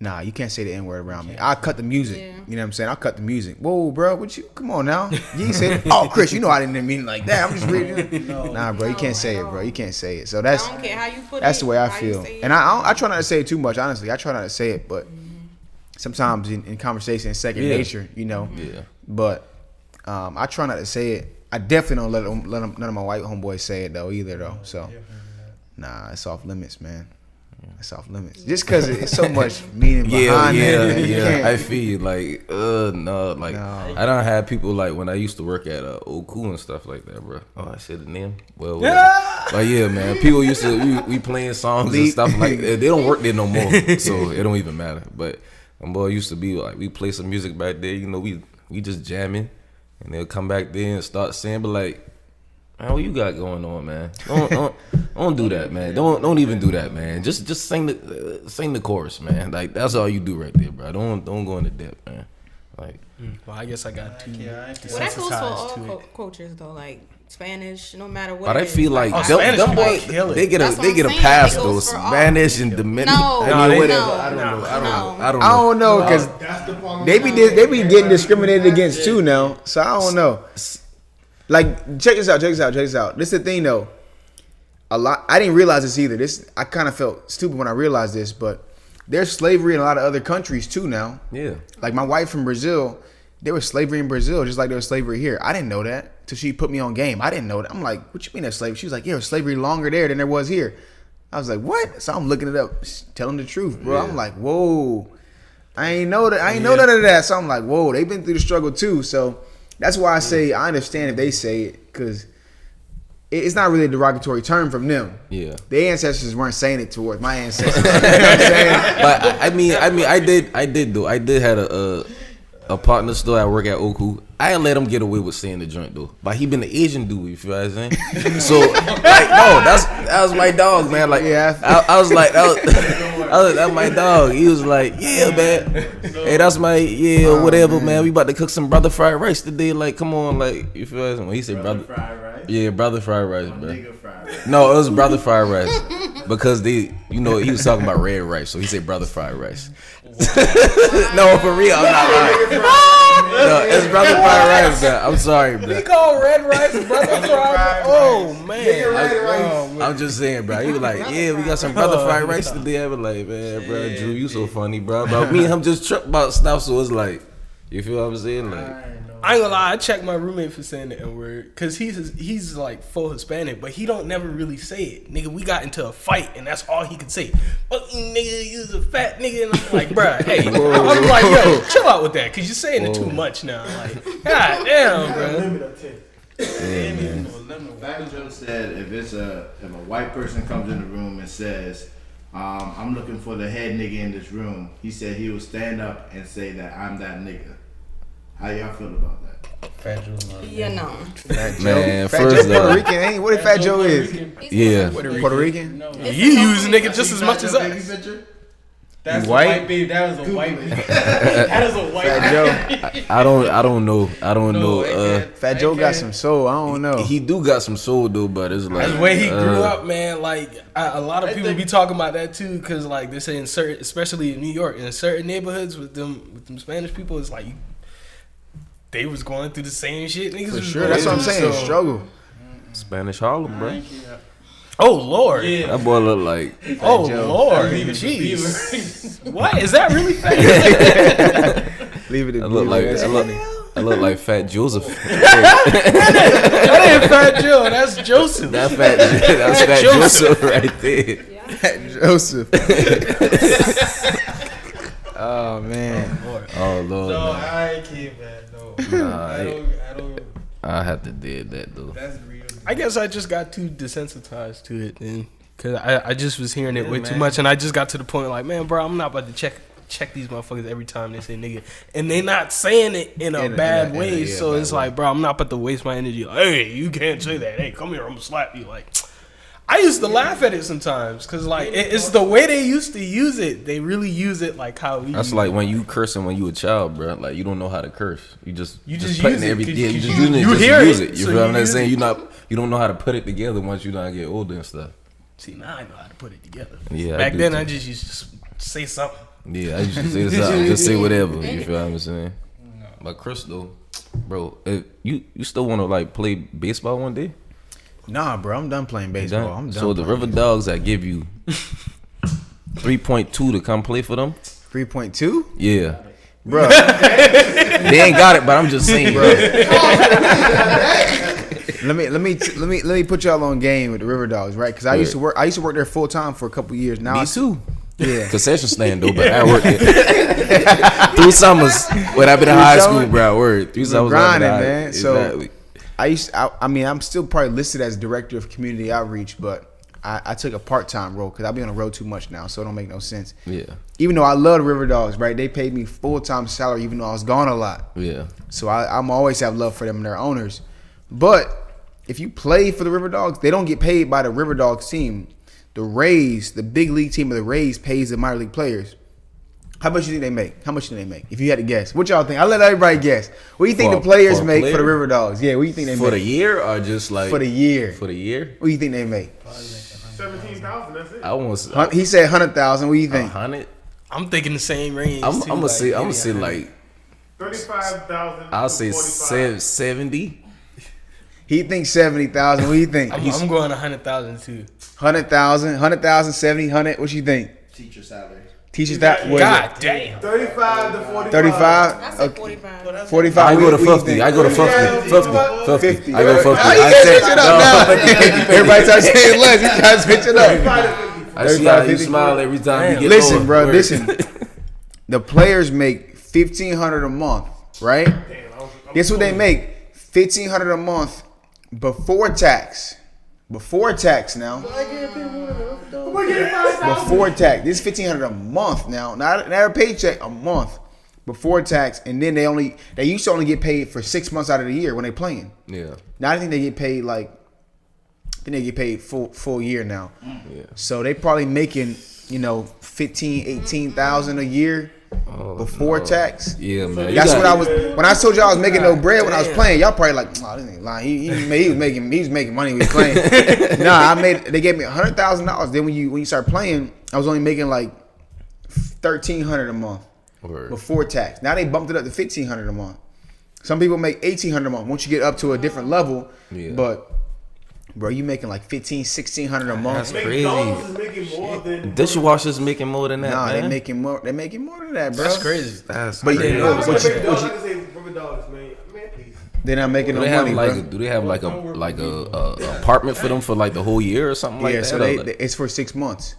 nah, you can't say the N-word around me. I'll cut the music. Yeah. You know what I'm saying? I'll cut the music. Whoa, bro, come on now. You ain't say, oh, Chris, I didn't mean it like that. I'm just reading. Nah, bro, you can't say it, bro. You can't say it. So I don't care how you put it. that's the way I how you feel. say it. And I try not to say it too much, honestly. I try not to say it, but sometimes in conversation, it's second nature, Yeah. But I try not to say it. I definitely don't let none of my white homeboys say it though either though. So nah, it's off limits, man. It's off limits. Just because it's so much meaning behind it. Man. You can't- I feel you. Like, no. Like, No. I don't have people like when I used to work at Old Cool and stuff like that, bro. Oh, I said the name. Well, but yeah, man. People used to we playing songs and stuff like that. They don't work there no more, so it don't even matter. But my boy used to be like, we play some music back there. We just jamming, and they'll come back there and start saying, but like, man, what you got going on, man? Don't do that, man. Don't even do that, man. Just sing the chorus, man. Like, that's all you do right there, bro. Don't go into depth, man. Like, Well, I guess I got two. Well, that goes for desensitized to all it. cultures though, like Spanish, no matter what. but I it is. feel like Oh, them Spanish boys, people kill it. they get That's what a I'm saying. pass It though. goes for all. Spanish and Dominican. No, I mean, whatever. no, I don't know. no. I don't I know. don't know because That's the problem. they be getting discriminated against too now. So I don't know. Like, check this out. This is the thing though. I didn't realize this either. I kind of felt stupid when I realized this, but there's slavery in a lot of other countries too now. Yeah. Like my wife from Brazil, there was slavery in Brazil, just like there was slavery here. I didn't know that till she put me on game. I didn't know that. I'm like, what you mean there's slavery? She was like, yeah, there's slavery longer there than there was here. I was like, what? So I'm looking it up, telling the truth, bro. I'm like, whoa. I ain't know that. I ain't know none of that. So I'm like, whoa, they've been through the struggle too. So that's why I say I understand if they say it, because it's not really a derogatory term from them. Yeah, their ancestors weren't saying it towards my ancestors. You know what I'm saying? But I did have a partner still at work at Oku. I didn't let him get away with saying the joint though. But he been the Asian dude, you feel what I'm saying? So like, no, that was my dog, man. Like, I was like, that's my dog. He was like, yeah, man. Hey, that's my whatever, man. We about to cook some brother fried rice today. Like, come on, like, you feel what I'm saying? When he said brother fried rice, yeah, brother fried rice, bro. No, it was brother fried rice because he was talking about red rice, so he said brother fried rice. No, for real, I'm not lying. No, it's brother fried rice, bro. I'm sorry, bro. He called red rice brother fried rice. Oh man, I'm just saying, bro. He was like, yeah, we got some brother fried rice today. I was like, man, bro, Drew, you so funny, bro. But me and him just tripped about stuff, so it's like, you feel what I'm saying? Like, I ain't gonna lie, I checked my roommate for saying the N-word, cause he's like full Hispanic, but he don't never really say it. Nigga, we got into a fight and that's all he could say. Fucking nigga, you's a fat nigga, and I'm like, bruh, hey, I'm like, yo, chill out with that, cause you're saying it too much now. Like, god damn, bro. Fat Joe said if a white person comes in the room and says, I'm looking for the head nigga in this room, he said he would stand up and say that I'm that nigga. How y'all feel about that? Fat Joe, no. Fat Joe, man, Fat first Joe Puerto Rican, ain't what if Fat Joe is? Yeah, Puerto Rican. No. He using nigga just as much as us. That's white? a white baby. That was a white baby. That is a white Fat baby. Joe. I don't know. Fat Joe got some soul. I don't know. He do got some soul though, but it's like That's the way he grew up, man. Like a lot of people be talking about that too, because like they say in certain, especially in New York, in certain neighborhoods with them Spanish people, it's like they was going through the same shit. Niggas For was sure, going that's what I'm through, saying. so- Struggle. Spanish Harlem, bro. Oh Lord. Yeah. That boy look like Oh Joe. Lord. Leave it to Jeez. What is that really fake? Leave it at I look like Fat Joseph. That ain't Fat Joe. That's Joseph. That's Fat Joseph right there. Fat Joseph. Oh man. Oh Lord. No, man. I can't, man. No. Nah, I don't. I have to did that though. That's real. I guess I just got too desensitized to it then, cause I just was hearing it way too man. much, and I just got to the point like, man, bro, I'm not about to check these motherfuckers every time they say nigga, and they not saying it in a bad way, so it's like, bro, I'm not about to waste my energy. Like, hey, you can't say that. Hey, come here, I'm gonna slap you. Like, I used to laugh at it sometimes, cause like it's the way they used to use it. They really use it like how we. That's use like it. when you cursing when you a child, bro. Like you don't know how to curse. You just use putting it, every 'cause you you- just using it. you Just hear use it, it. You so feel what you I'm use saying? it. You don't know how to put it together once you not get older and stuff. See, now I know how to put it together. Yeah, Back do then too. I just used to say something. Yeah, I used to say this out. Just say whatever. You feel what I'm saying? But Chris though, bro, you still want to like play baseball one day? Nah, bro, I'm done playing baseball. I'm done. So the River Dogs that give you 3.2 to come play for them? 3.2, Yeah. bro. They ain't got it, but I'm just saying, bro. Let me put y'all on game with the River Dogs, right? Because I used to work there full time for a couple years. Now Me too. Yeah. Concession stand though, but I worked it 3 summers when I've been in high school, bro. Word 3 summers. grinding, I've been man. Exactly. I mean, I'm still probably listed as director of community outreach, but I took a part-time role because I be on the road too much now, so it don't make no sense. Yeah. Even though I love the River Dogs, right? They paid me full-time salary, even though I was gone a lot. Yeah. So I'm always have love for them and their owners. But if you play for the River Dogs, they don't get paid by the River Dogs team. The Rays, the big league team of the Rays, pays the minor league players. How much do you think they make? How much do they make? If you had to guess, what y'all think? I'll let everybody guess. What do you think For- the players for a make player? for the River Dogs? Yeah, what do you think they For make the year or just like for the year? For the year? What do you think they make? 17,000. That's it. I want He said 100,000. What do you think? 100. I'm thinking the same range. I'm too, gonna like, say maybe like 35,000. I'll say 45. 70. He thinks 70,000. What do you think? I'm going 100,000 too. 100,000, 70, 100. What you think? Teacher salary. Teachers that was God damn. 35 to 45. 35. I said 45. 45. I go to What do you 50. think? I go to 50. 50. I go 50. Oh, you can't switch it up now. Everybody starts saying less. You try to switch it up. I see how you smile every time you get Listen, lower. bro. Word. Listen. The players make $1,500 a month, right? Guess what they make? $1,500 a month before tax. Before tax now. Before tax. This is $1,500 a month now. Not a paycheck, a month. Before tax. And then they used to only get paid for 6 months out of the year when they playing. Yeah. Now I think they get paid full year now. Yeah. So they probably making, 18,000 a year before tax. Yeah, man. That's what I was when I told y'all I was making no bread when I was playing. Y'all probably like, oh, this ain't lying. He was making money when he was playing. They gave me $100,000. Then when you start playing, I was only making like $1,300 a month before tax. Now they bumped it up to $1,500 a month. Some people make $1,800 a month once you get up to a different level. Yeah. But bro, you making like $1,500-$1,600 a month. That's crazy. McDonald's is making more than Dishwashers making more than that. Nah, man. they making more than that, bro. That's crazy. That's But crazy. They're not making no money, bro. Do they have like a apartment for them for like the whole year or something like that? So it's for 6 months.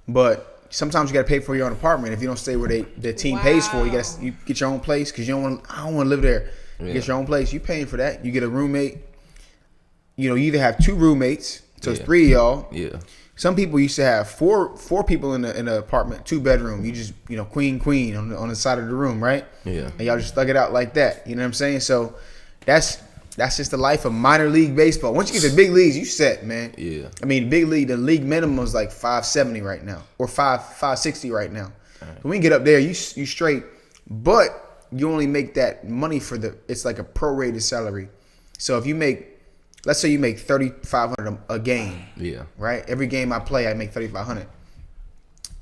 But sometimes you got to pay for your own apartment. If you don't stay where the team pays for, you get your own place because I don't want to live there. You get your own place. You paying for that. You get a roommate. You either have 2 roommates, so it's 3 of y'all. Yeah. Some people used to have four people in an apartment, 2-bedroom. You just queen on the side of the room, right? Yeah. And y'all just thug it out like that. You know what I'm saying? So that's just the life of minor league baseball. Once you get to big leagues, you set, man. Yeah. I mean, big league, the league minimum is like $570 right now, or $560 right now. Right. So when you get up there, you straight, but you only make that money it's like a prorated salary. So if you make, let's say you make $3,500 a game. Yeah. Right. Every game I play, I make $3,500.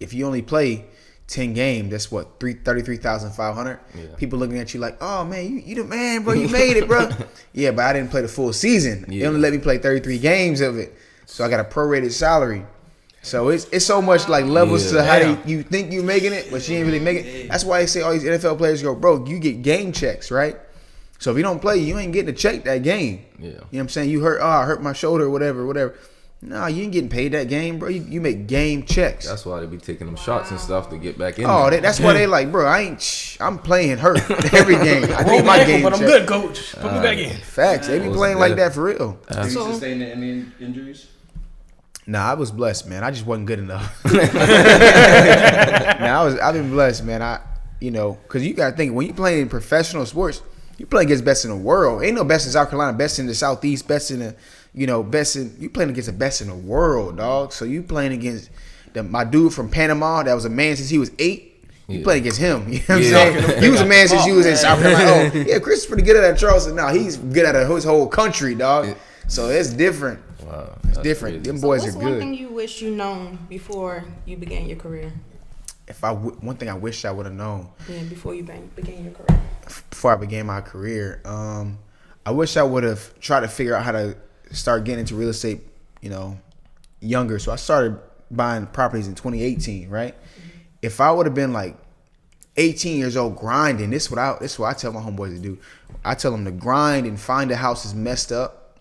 If you only play 10 games, that's what, $33,500. Yeah. People looking at you like, oh man, you the man, bro. You made it, bro. Yeah, but I didn't play the full season. Yeah. They only let me play 33 games of it, so I got a prorated salary. So it's so much like levels to how you think you making it, but you ain't really making it. That's why they say all these NFL players go, bro, you get game checks, right? So if you don't play, you ain't getting to check that game. Yeah. You know what I'm saying? You hurt, I hurt my shoulder, whatever. No, you ain't getting paid that game, bro. You make game checks. That's why they be taking them shots and stuff to get back in. Oh, that's why they like, bro, I'm playing hurt every game. I need my game but check. I'm good, coach. Put me back in. Facts. They be playing like that for real. Have you sustained any injuries? Nah, I was blessed, man. I just wasn't good enough. I've been blessed, man. Because you got to think, when you playing in professional sports, you playing against best in the world. Ain't no best in South Carolina, best in the Southeast, best in the, you playing against the best in the world, dog. So you playing against my dude from Panama that was a man since he was 8. You playing against him. You know what I'm saying? He was a man since you was in South Carolina. Oh, yeah, Chris is pretty good at that Charleston. No, he's good at his whole country, dog. Yeah. So it's different. Wow, it's different. Crazy. Them boys are good. What's one thing you wish you known before you began your career? One thing I wish I would have known. Yeah, before you began your career. Before I began my career, I wish I would have tried to figure out how to start getting into real estate, younger. So I started buying properties in 2018, right? Mm-hmm. If I would have been like 18 years old grinding, this is what I tell my homeboys to do. I tell them to grind and find a house that's messed up,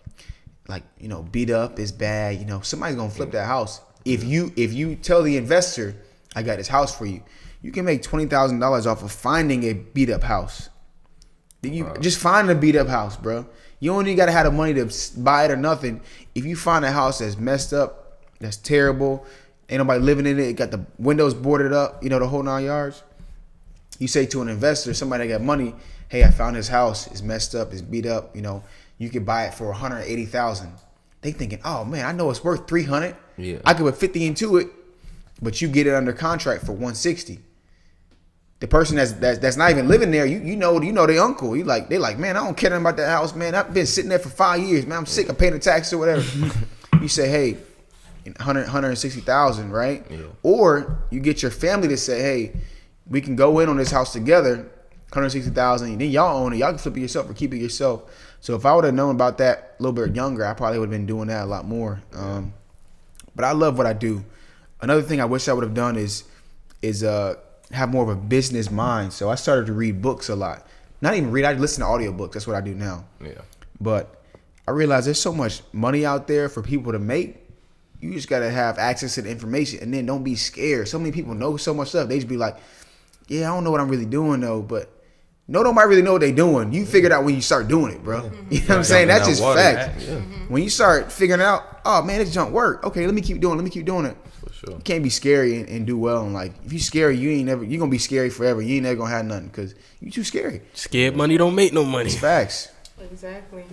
like, beat up, is bad. Somebody's gonna flip that house. If you tell the investor, I got this house for you, you can make $20,000 off of finding a beat up house. Just find a beat up house, bro. You don't even gotta have the money to buy it or nothing. If you find a house that's messed up, that's terrible, ain't nobody living in it, got the windows boarded up, the whole 9 yards. You say to an investor, somebody that got money, hey, I found this house, it's messed up, it's beat up, you could buy it for $180,000. They thinking, oh man, I know it's worth $300. Yeah. I could put 50 into it, but you get it under contract for $160. The person that's not even living there, you know their uncle. They like, man, I don't care nothing about that house, man. I've been sitting there for 5 years, man. I'm sick of paying the tax or whatever. You say, hey, $160,000, right? Yeah. Or you get your family to say, hey, we can go in on this house together, $160,000, and then y'all own it. Y'all can flip it yourself or keep it yourself. So if I would have known about that a little bit younger, I probably would have been doing that a lot more. But I love what I do. Another thing I wish I would have done is is have more of a business mind. So I started to read books a lot. Not even read, I listen to audiobooks. That's what I do now. Yeah. But I realized there's so much money out there for people to make. You just gotta have access to the information, and then don't be scared. So many people know so much stuff. They just be like, yeah, I don't know what I'm really doing though, but nobody really know what they doing. You figure it out when you start doing it, bro. You know what I'm saying? That's just facts. Yeah. When you start figuring out, oh man, this junk work. Okay, let me keep doing it. For sure. You can't be scary and do well. And like, if you scary, you're gonna be scary forever. You ain't never gonna have nothing because you too scary. Scared money don't make no money. It's facts. Exactly.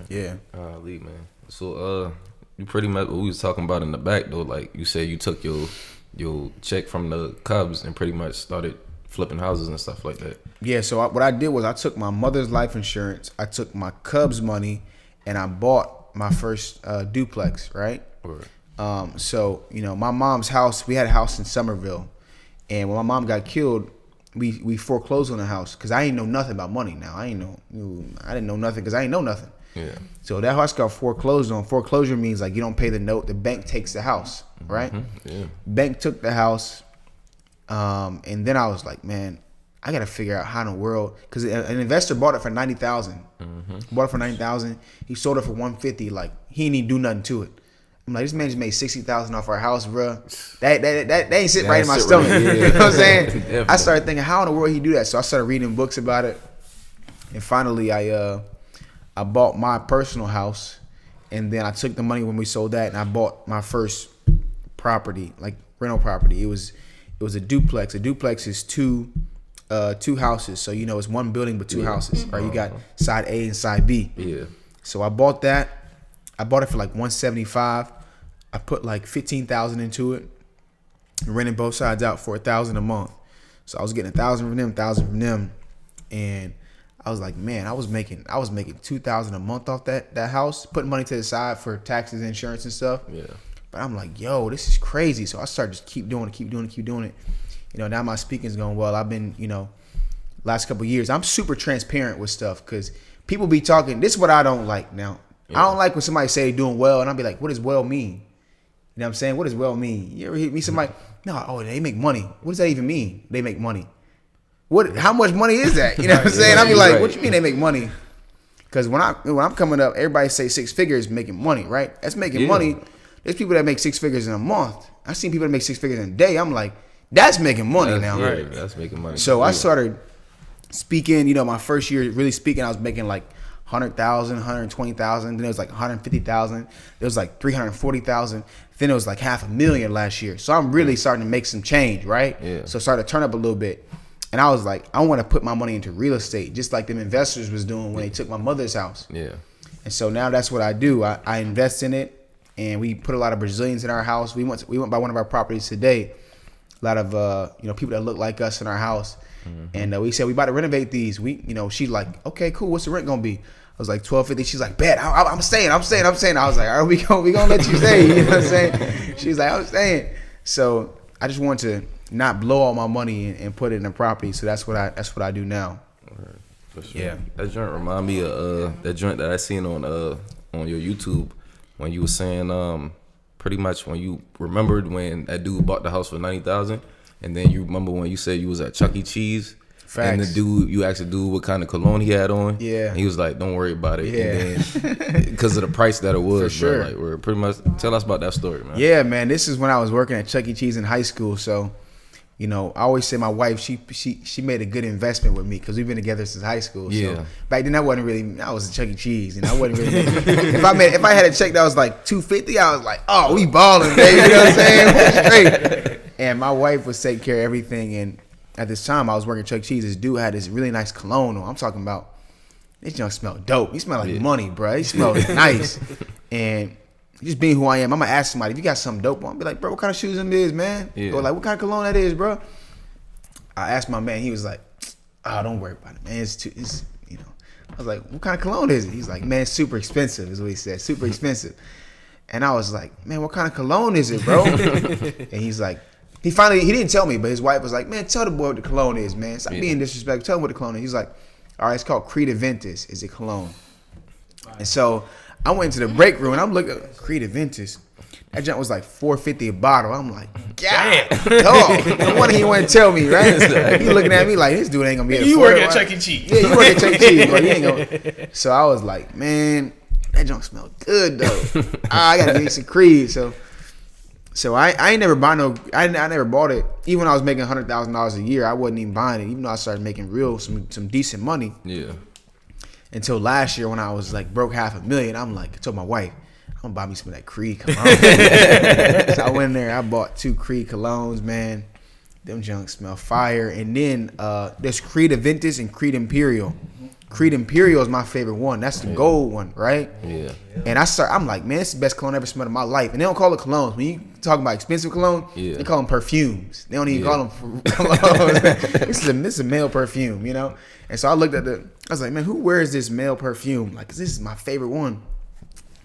Yeah. Lee, man. So, you pretty much what we was talking about in the back though. Like you said, you took your check from the Cubs and pretty much started flipping houses and stuff like that. Yeah. So what I did was I took my mother's life insurance, I took my Cubs money, and I bought my first duplex. Right. Right. So my mom's house. We had a house in Somerville, and when my mom got killed, we foreclosed on the house because I ain't know nothing about money. Now I didn't know nothing because I ain't know nothing. Yeah. So that house got foreclosed on. Foreclosure means like you don't pay the note, the bank takes the house, right? Yeah. Bank took the house, and then I was like, man, I gotta figure out how in the world, because an investor bought it for $90,000. Bought it for $90,000. He sold it for $150. Like he didn't even do nothing to it. I'm like, this man just made $60,000 off our house, bro. That ain't sitting right in my stomach. Right. Yeah. You know what I'm saying? Definitely. I started thinking, how in the world he do that? So I started reading books about it, and finally I bought my personal house, and then I took the money when we sold that, and I bought my first property, like rental property. It was a duplex. A duplex is two houses, so it's one building but two houses. Right? You got side A and side B. Yeah. So I bought that. I bought it for like $175. I put like $15,000 into it, renting both sides out for $1,000 a month. So I was getting $1,000 from them, $1,000 from them, and I was like, man, I was making $2,000 a month off that house, putting money to the side for taxes, insurance, and stuff. Yeah. But I'm like, yo, this is crazy. So I started just keep doing it. Now my speaking's going well. I've been, last couple of years, I'm super transparent with stuff because people be talking. This is what I don't like now. Yeah. I don't like when somebody say they doing well, and I'll be like, what does well mean? You know what I'm saying? What does well mean? You ever hear me somebody? No, they make money. What does that even mean? They make money. What? How much money is that? You know what I'm saying? I'll be like, right. What you mean they make money? Because when I'm coming up, everybody say 6 figures making money, right? That's making money. There's people that make 6 figures in a month. I've seen people that make 6 figures in a day. I'm like, that's making money now. Right. That's making money. So I started speaking. My first year really speaking, I was making like 100,000, 120,000. Then it was like 150,000. It was like 340,000. Then it was like $500,000 last year. So I'm really starting to make some change, right? Yeah. So I started to turn up a little bit. And I was like, I want to put my money into real estate, just like them investors was doing when they took my mother's house. Yeah. And so now that's what I do. I invest in it, and we put a lot of Brazilians in our house. We went by one of our properties today. A lot of people that look like us in our house, and we said we about to renovate these. She's like, okay, cool. What's the rent gonna be? I was like $1,250. She's like, bet. I'm staying. I was like, all right, we gonna let you stay. You know what I'm saying? She's like, I'm staying. So I just want to not blow all my money and put it in a property. So that's what I do now. Right, for sure. Yeah. That joint remind me of that joint that I seen on your YouTube when you were saying pretty much when you remembered when that dude bought the house for $90,000, and then you remember when you said you was at Chuck E. Cheese. Facts. And the dude, you asked the dude what kind of cologne he had on. Yeah. And he was like, don't worry about it. Yeah. And then because of the price that it was, For sure. bro. Like, we're pretty much, tell us about that story, man. Yeah, man. This is when I was working at Chuck E. Cheese in high school. So, I always say my wife, she made a good investment with me because we've been together since high school. Yeah. So back then I was at Chuck E. Cheese, I wasn't really if I had a check that was like $250, I was like, oh, we balling, baby. You know what I'm saying? Straight. And my wife was taking care of everything, and at this time I was working at Chuck E. Cheese. This dude had this really nice cologne on. I'm talking about this junk smelled dope. He smelled like money, bro. He smelled nice. And just being who I am, I'm gonna ask somebody if you got something dope on. Be like, bro, what kind of shoes them is, man? Yeah. Or like, what kind of cologne that is, bro? I asked my man. He was like, oh, don't worry about it, man. It's I was like, what kind of cologne is it? He's like, man, it's super expensive, is what he said. Super expensive. And I was like, man, what kind of cologne is it, bro? And he's like, he didn't tell me, but his wife was like, man, tell the boy what the cologne is, man. Stop being disrespectful. Tell him what the cologne is. He's like, all right, it's called Creed Aventus. Is it cologne? And so I went into the break room and I'm looking, Creed Aventus. That junk was like $4.50 a bottle. I'm like, God, dog. No wonder he wouldn't tell me, right? He looking at me like, this dude ain't gonna be able to You afford work it, at right? Chuck E. Cheese. Yeah, you work at Chuck E. Cheese, bro. You ain't gonna. So I was like, man, that junk smelled good though. I gotta get some Creed. So I ain't never buy no. I never bought it. Even when I was making $100,000 a year, I wasn't even buying it. Even though I started making some decent money. Yeah. Until last year when I was like broke $500,000, I'm like, I told my wife, I'm gonna buy me some of that Creed cologne. So I went in there, I bought 2 Creed colognes, man. Them junks smell fire. And then there's Creed Aventus and Creed Imperial. Creed Imperial is my favorite one. That's the gold one, right? Yeah. And I'm like, man, it's the best cologne I ever smelled in my life. And they don't call it colognes. When you talk about expensive cologne, they call them perfumes. They don't even call them colognes. This is a male perfume, you know? And so I looked at I was like, man, who wears this male perfume? Like, 'cause this is my favorite one.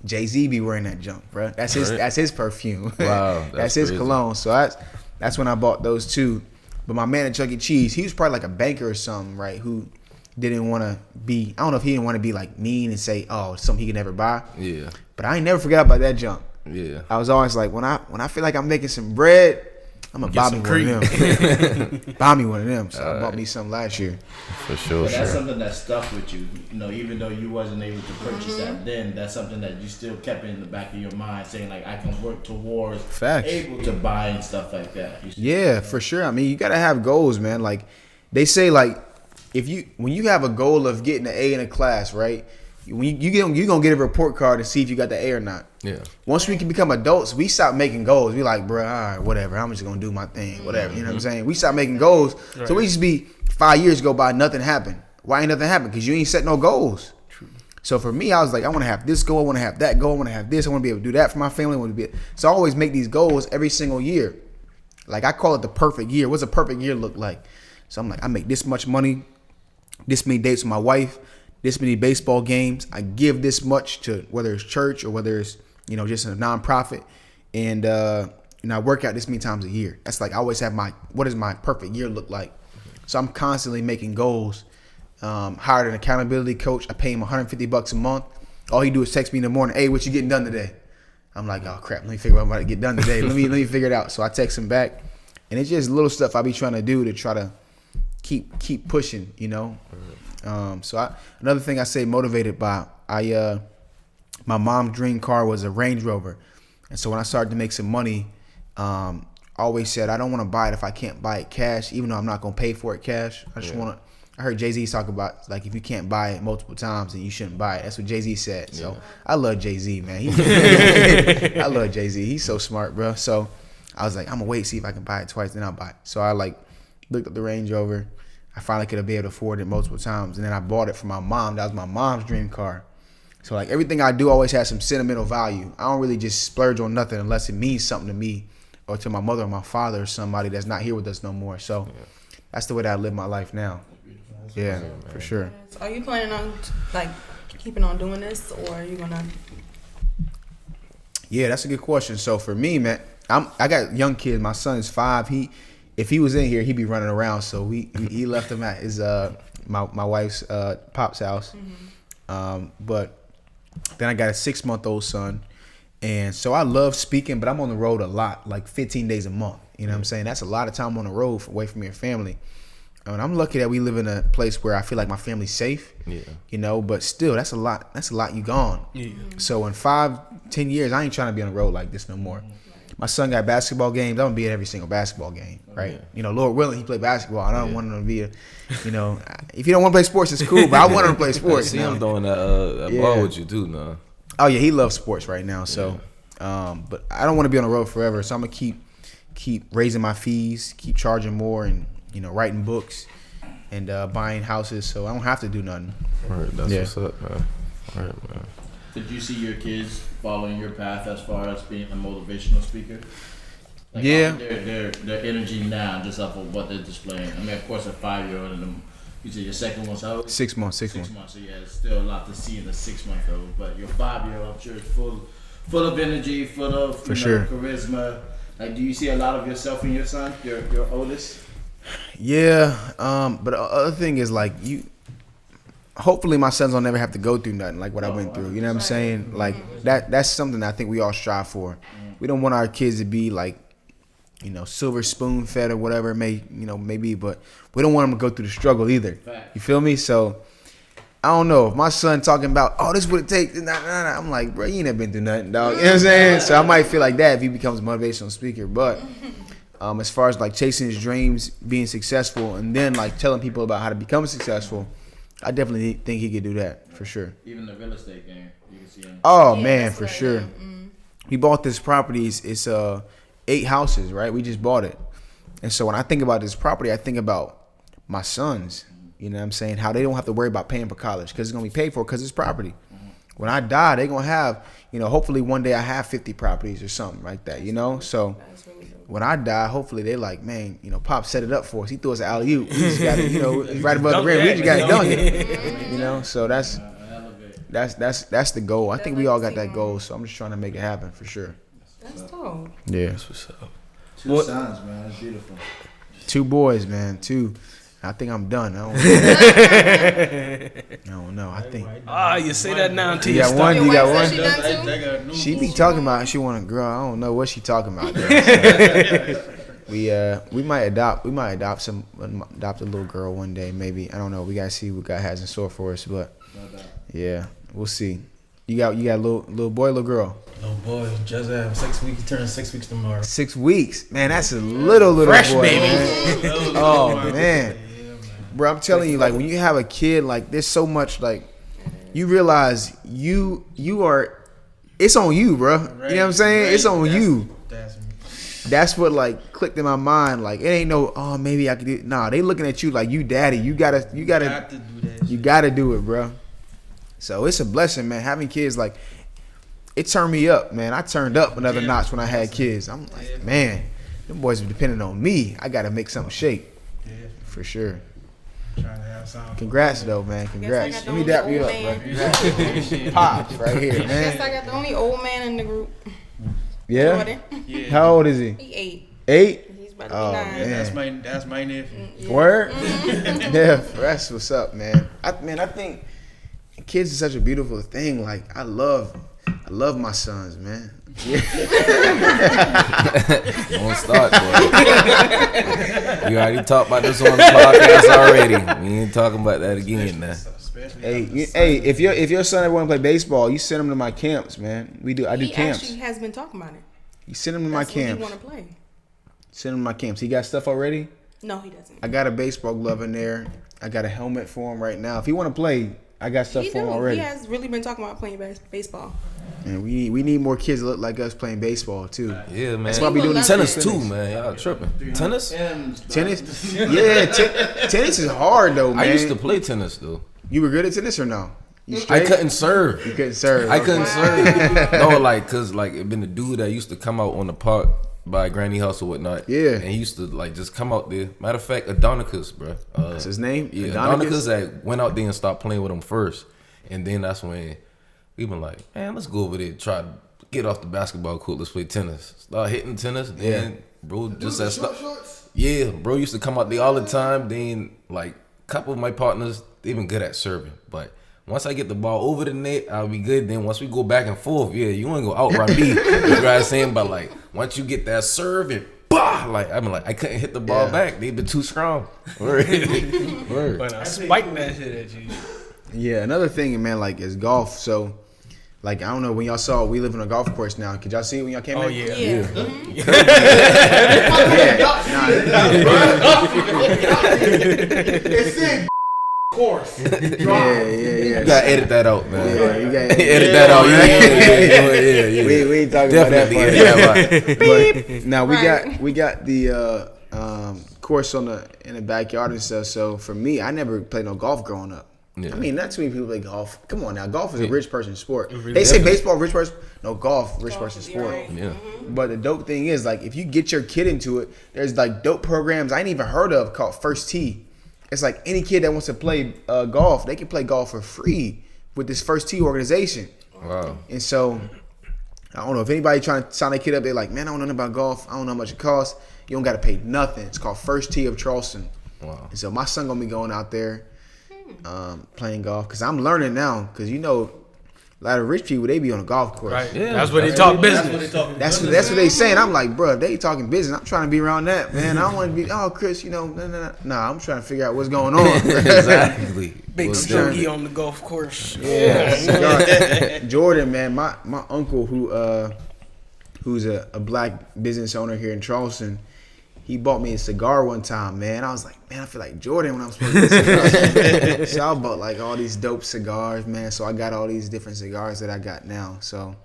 Jay-Z be wearing that junk, bro. That's his perfume. Wow. That's his crazy. cologne. So that's when I bought those 2. But my man at Chuck E. Cheese, he was probably like a banker or something, right? Who didn't want to be, I don't know if he didn't want to be like mean and say, oh, it's something he could never buy. Yeah. But I ain't never forgot about that junk. Yeah. I was always like, when I feel like I'm making some bread, I'm gonna buy me one of them. Buy me one of them. So I bought me some last year. For sure. But that's something that stuck with you. You know, even though you wasn't able to purchase that then, that's something that you still kept in the back of your mind, saying like, I can work towards Facts. able to buy and stuff like that. Yeah, for sure. I mean, you gotta have goals, man. Like they say, like when you have a goal of getting an A in a class, right? When you gonna get a report card to see if you got the A or not. Yeah. Once we can become adults, we stop making goals. We like, bro, all right, whatever. I'm just gonna do my thing, whatever. You know what I'm saying? We stop making goals. Right. So we just be 5 years go by, nothing happened. Why ain't nothing happened? Because you ain't set no goals. True. So for me, I was like, I want to have this goal. I want to have that goal. I want to have this. I want to be able to do that for my family. I want to be. So I always make these goals every single year. Like I call it the perfect year. What's a perfect year look like? So I'm like, I make this much money, this many dates with my wife, this many baseball games. I give this much to whether it's church or whether it's just a nonprofit, and I work out this many times a year. That's like I always have what does my perfect year look like? So I'm constantly making goals. Hired an accountability coach. I pay him $150 a month. All he do is text me in the morning, hey, what you getting done today? I'm like, oh crap, let me figure out what I'm about to get done today. Let me figure it out. So I text him back, and it's just little stuff I be trying to do to try to keep pushing, So another thing I say motivated by, my mom's dream car was a Range Rover, and so when I started to make some money, I always said I don't want to buy it if I can't buy it cash, even though I'm not gonna pay for it cash. I heard Jay-Z talk about like if you can't buy it multiple times, then you shouldn't buy it. That's what Jay-Z said. So I love Jay-Z, man. I love Jay-Z. He's so smart, bro. So I was like, I'm gonna wait, see if I can buy it twice, then I'll buy it. So I looked up the Range Rover. I finally could have been able to afford it multiple times, and then I bought it for my mom. That was my mom's dream car. So like everything I do always has some sentimental value. I don't really just splurge on nothing unless it means something to me or to my mother or my father or somebody that's not here with us no more. So that's the way that I live my life now. Yeah, for sure. So are you planning on like keeping on doing this, or are you gonna? Yeah, that's a good question. So for me, man, I got young kids. My son is 5. If he was in here, he'd be running around. So he left him at his my wife's pop's house. But then I got a 6-month-old son, and so I love speaking, but I'm on the road a lot, like 15 days a month. You know what I'm saying? That's a lot of time on the road away from your family. And I'm lucky that we live in a place where I feel like my family's safe. Yeah. But still, that's a lot. That's a lot you gone. Yeah. So in 5-10 years, I ain't trying to be on the road like this no more. My son got basketball games. I'm gonna be at every single basketball game, right? Yeah. Lord willing, he play basketball. I don't want him to be if you don't want to play sports, it's cool. But I want him to play sports. I see him doing that ball with you too, now. Oh yeah, he loves sports right now. So, but I don't want to be on the road forever. So I'm gonna keep raising my fees, keep charging more, and writing books and buying houses. So I don't have to do nothing. Right, that's what's up, man. All right, man. Did you see your kids following your path as far as being a motivational speaker? Like their energy now, just off of what they're displaying. I mean, of course, a 5-year-old and you said your second one's how old? 6 months. 6 months. So yeah, there's still a lot to see in a 6-month-old. But your 5-year-old, I'm sure, is full of energy, full of charisma. Like, do you see a lot of yourself in your son, your oldest? Yeah, but the other thing is like hopefully my sons will never have to go through nothing like what I went through. You know what I'm saying? Like that's something I think we all strive for. we don't want our kids to be like, silver spoon fed or whatever it may be, but we don't want them to go through the struggle either. You feel me? So I don't know if my son talking about, oh, this is what it takes. I'm like, bro, you ain't never been through nothing, dog. You know what I'm saying? So I might feel like that if he becomes a motivational speaker. But as far as like chasing his dreams, being successful, and then like telling people about how to become successful, I definitely think he could do that for sure. Even the real estate game, you can see him. Oh man, for sure. We bought this property. It's 8 houses, right? We just bought it, and so when I think about this property, I think about my sons. You know what I'm saying? How they don't have to worry about paying for college because it's gonna be paid for because it's property. When I die, they're gonna have, hopefully one day I have 50 properties or something like that. So when I die, hopefully they like, man, Pop set it up for us. He threw us an alley-oop. We just got it, it's right above the rim. We just got to dunk it. So that's the goal. I think we all got that goal. So I'm just trying to make it happen for sure. That's dope. Yeah. That's what's up. 2 sons, man. That's beautiful. 2 boys, man. 2. I think I'm done. I don't know. I think. You say that now until you got one. You got one. She She be talking about she want a girl. I don't know what she talking about. We might adopt a little girl one day maybe. I don't know. We gotta see what God has in store for us. But yeah, we'll see. You got a little boy, little girl. Little boy, just have 6 weeks. He turns 6 weeks tomorrow. 6 weeks, man. That's a little fresh boy, baby. man. Oh man. Bro, I'm telling you, like when you have a kid, like there's so much, like you realize you are, it's on you, bro. Right, you know what I'm saying? It's on you. That's what like clicked in my mind. Like it ain't no, oh maybe I could do. Nah, they looking at you like you daddy. You gotta do that. You gotta do it, bro. So it's a blessing, man. Having kids, like it turned me up, man. I turned up another notch when I had kids. I'm like, man, them boys are depending on me. I gotta make something shake, for sure. Trying to have something. Congrats though, man. Congrats. Let me dap you up, bro. Pops right here, man. Guess I got the only old man in the group. Yeah? Yeah. How old is he? He 8. 8? He's about to be 9. That's my nephew. Yeah. Word? Yeah, that's what's up, man. I think kids is such a beautiful thing. Like I love my sons, man. Yeah. Don't start, boy. You already talked about this on the podcast already. We ain't talking about that again now. Hey, if your son ever want to play baseball, you send him to my camps, man. I do camps. He actually has been talking about it. You send him to my camps. He want to play. Send him to my camps. He got stuff already? No, he doesn't. I got a baseball glove in there. I got a helmet for him right now. If he want to play, I got stuff for him already. He has really been talking about playing baseball. And we need more kids that look like us playing baseball too. Yeah, man. That's why we doing tennis too, man. Y'all tripping. Tennis? Tennis? Yeah, tennis is hard though, man. I used to play tennis though. You were good at tennis or no? I couldn't serve. You couldn't serve. I couldn't serve. No, like, cause like it been the dude that used to come out on the park by Granny House or whatnot. Yeah. And he used to like just come out there. Matter of fact, Adonicus, bro. That's his name? Yeah, Adonicus that went out there and stopped playing with him first. And then that's when we been like, man, let's go over there, try to get off the basketball court, let's play tennis. Start hitting tennis, then bro just said stop. Yeah, bro used to come out there all the time. Then like a couple of my partners, they been good at serving. But once I get the ball over the net, I'll be good. Then once we go back and forth, yeah, you ain't gonna outrun me. You know what I'm saying? But like once you get that serve and bah, like I mean like I couldn't hit the ball back. They been too strong. Word. But I spiked that shit at you. Yeah, another thing, man, like is golf. So, like I don't know when y'all saw we live on a golf course now. Could y'all see it when y'all came in? Oh yeah. It's in course. Yeah. You gotta edit that out, man. Yeah, you gotta edit that out. Yeah. We ain't talking Definitely about edit that part. But now we got the course in the backyard and stuff. So for me, I never played no golf growing up. Yeah. I mean, not too many people play golf. Come on now, golf is a rich person's sport. They say baseball, rich person. No, golf, rich person's sport. Right. Yeah. But the dope thing is, like, if you get your kid into it, there's like dope programs I ain't even heard of called First Tee. It's like any kid that wants to play golf, they can play golf for free with this First Tee organization. Wow. And so, I don't know if anybody trying to sign their kid up, they're like, man, I don't know nothing about golf. I don't know how much it costs. You don't got to pay nothing. It's called First Tee of Charleston. Wow. And so my son gonna be going out there playing golf because I'm learning now. Because lot of rich people, they be on a golf course. Right. Yeah, That's where they talk business. That's what they saying. I'm like, bro, they talking business. I'm trying to be around that, man. I don't want to be, Chris, no. I'm trying to figure out what's going on. Exactly. Big stogie on the golf course. Yeah. Jordan, man, my uncle who's a black business owner here in Charleston, he bought me a cigar one time, man. I was like, man, I feel like Jordan when I'm smoking cigars. So I bought like all these dope cigars, man. So I got all these different cigars that I got now. So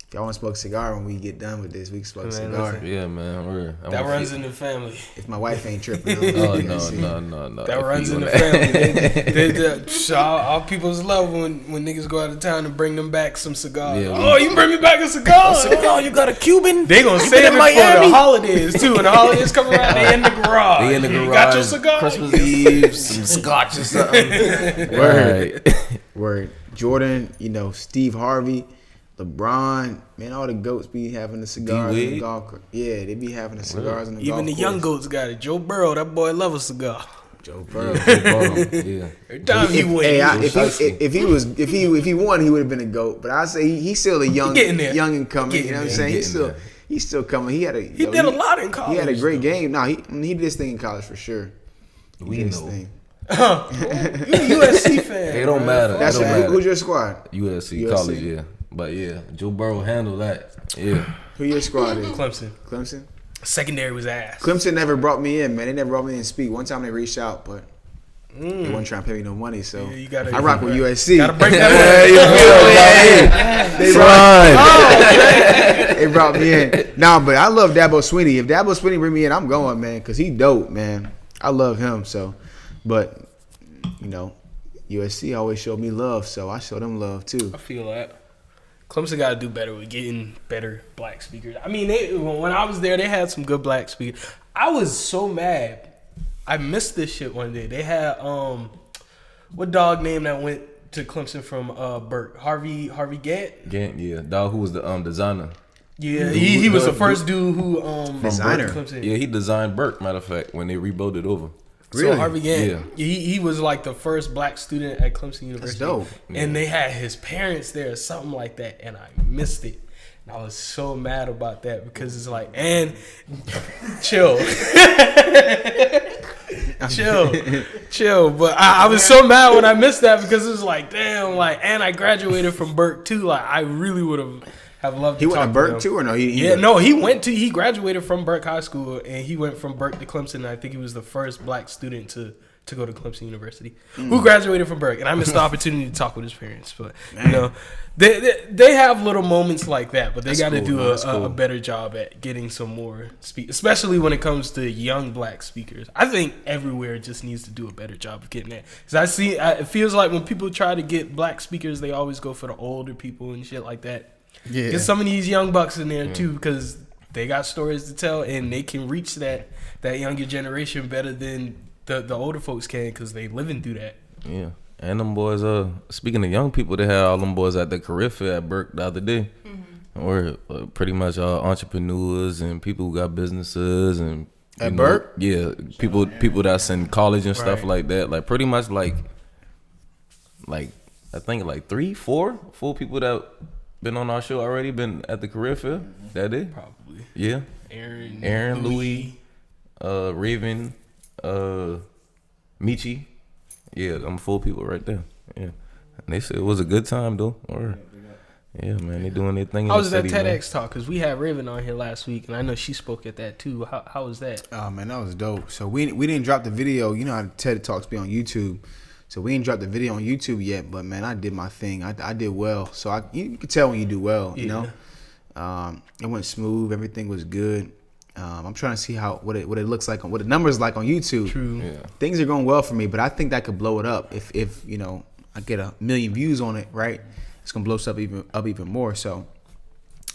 if y'all want to smoke a cigar when we get done with this, we can smoke a cigar. Listen. Yeah, man. That runs in the family. If my wife ain't tripping. Oh, no. That runs in the family. All people's love when niggas go out of town and bring them back some cigars. Yeah, you can bring me back a cigar? You got a Cuban? They gonna save it for the holidays too. When the holidays come around, they in the garage. You got your cigar? Christmas Eve, some scotch or something. Word. Jordan, Steve Harvey, LeBron, man, all the goats be having the cigars in the golf course. Yeah, they be having the cigars in the golf course. Even the young goats got it. Joe Burrow, that boy love a cigar. Joe Burrow. Yeah. Every time he wins. If he won, he would have been a goat. But I say he's still a young and coming. You know what I'm saying? He's still coming. He did a lot in college. He had a great game. No, he did this thing in college for sure. We know. This thing. You a USC fan. It don't matter. Who's your squad? USC college, yeah. But yeah, Joe Burrow handled that. Yeah. Who your squad is? Clemson. Secondary was ass. Clemson never brought me in, man. They never brought me in to speak. One time they reached out, but they wasn't trying to pay me no money, so I rock with USC. Gotta break that They brought me in. Nah, but I love Dabo Swinney. If Dabo Swinney bring me in, I'm going, man, because he dope, man. I love him, so. But, USC always showed me love, so I show them love, too. I feel that. Clemson got to do better with getting better black speakers. I mean, when I was there, they had some good black speakers. I was so mad. I missed this shit one day. They had what dog name that went to Clemson from Burke? Harvey Gantt? Gantt, yeah. Dog who was the designer. Yeah, he was the first dude who designer. Clemson. Yeah, he designed Burke, matter of fact, when they rebuilt it over. Really? So Harvey Gantt, he was like the first black student at Clemson University. That's dope. And they had his parents there or something like that, and I missed it. And I was so mad about that because it's like, and chill. chill. But I was so mad when I missed that because it was like, damn, and I graduated from Burke too. Like, I really would have loved to He went to Burke too, or no? He graduated from Burke High School, and he went from Burke to Clemson. And I think he was the first black student to go to Clemson University who graduated from Burke. And I missed the opportunity to talk with his parents. But they have little moments like that, but they got to do a better job at getting some more especially when it comes to young black speakers. I think everywhere just needs to do a better job of getting that. Because it feels like when people try to get black speakers, they always go for the older people and shit like that. Yeah. Get some of these young bucks in there too, because they got stories to tell and they can reach that younger generation better than the older folks can because they living through that. Yeah, and them boys. Speaking of young people, they had all them boys at the career fair at Burke the other day. Or pretty much all entrepreneurs and people who got businesses and at Burke. Yeah, people that's in college and stuff like that. Like pretty much like I think like 4 people that been on our show already, been at the career fair that day. Probably. Yeah. Aaron, Louis, Raven, Michi. Yeah, I'm 4 people right there. Yeah. And they said it was a good time though. Yeah, man, they doing their thing. How was that TEDx talk? Because we had Raven on here last week, and I know she spoke at that too. How was that? Oh man, that was dope. So we didn't drop the video. You know how TED Talks be on YouTube. So we didn't drop the video on YouTube yet, but man, I did my thing. I did well. So you can tell when you do well, you know. It went smooth. Everything was good. I'm trying to see what it looks like, what the numbers like on YouTube. True. Yeah. Things are going well for me, but I think that could blow it up if I get 1 million views on it. Right, it's gonna blow stuff even more. So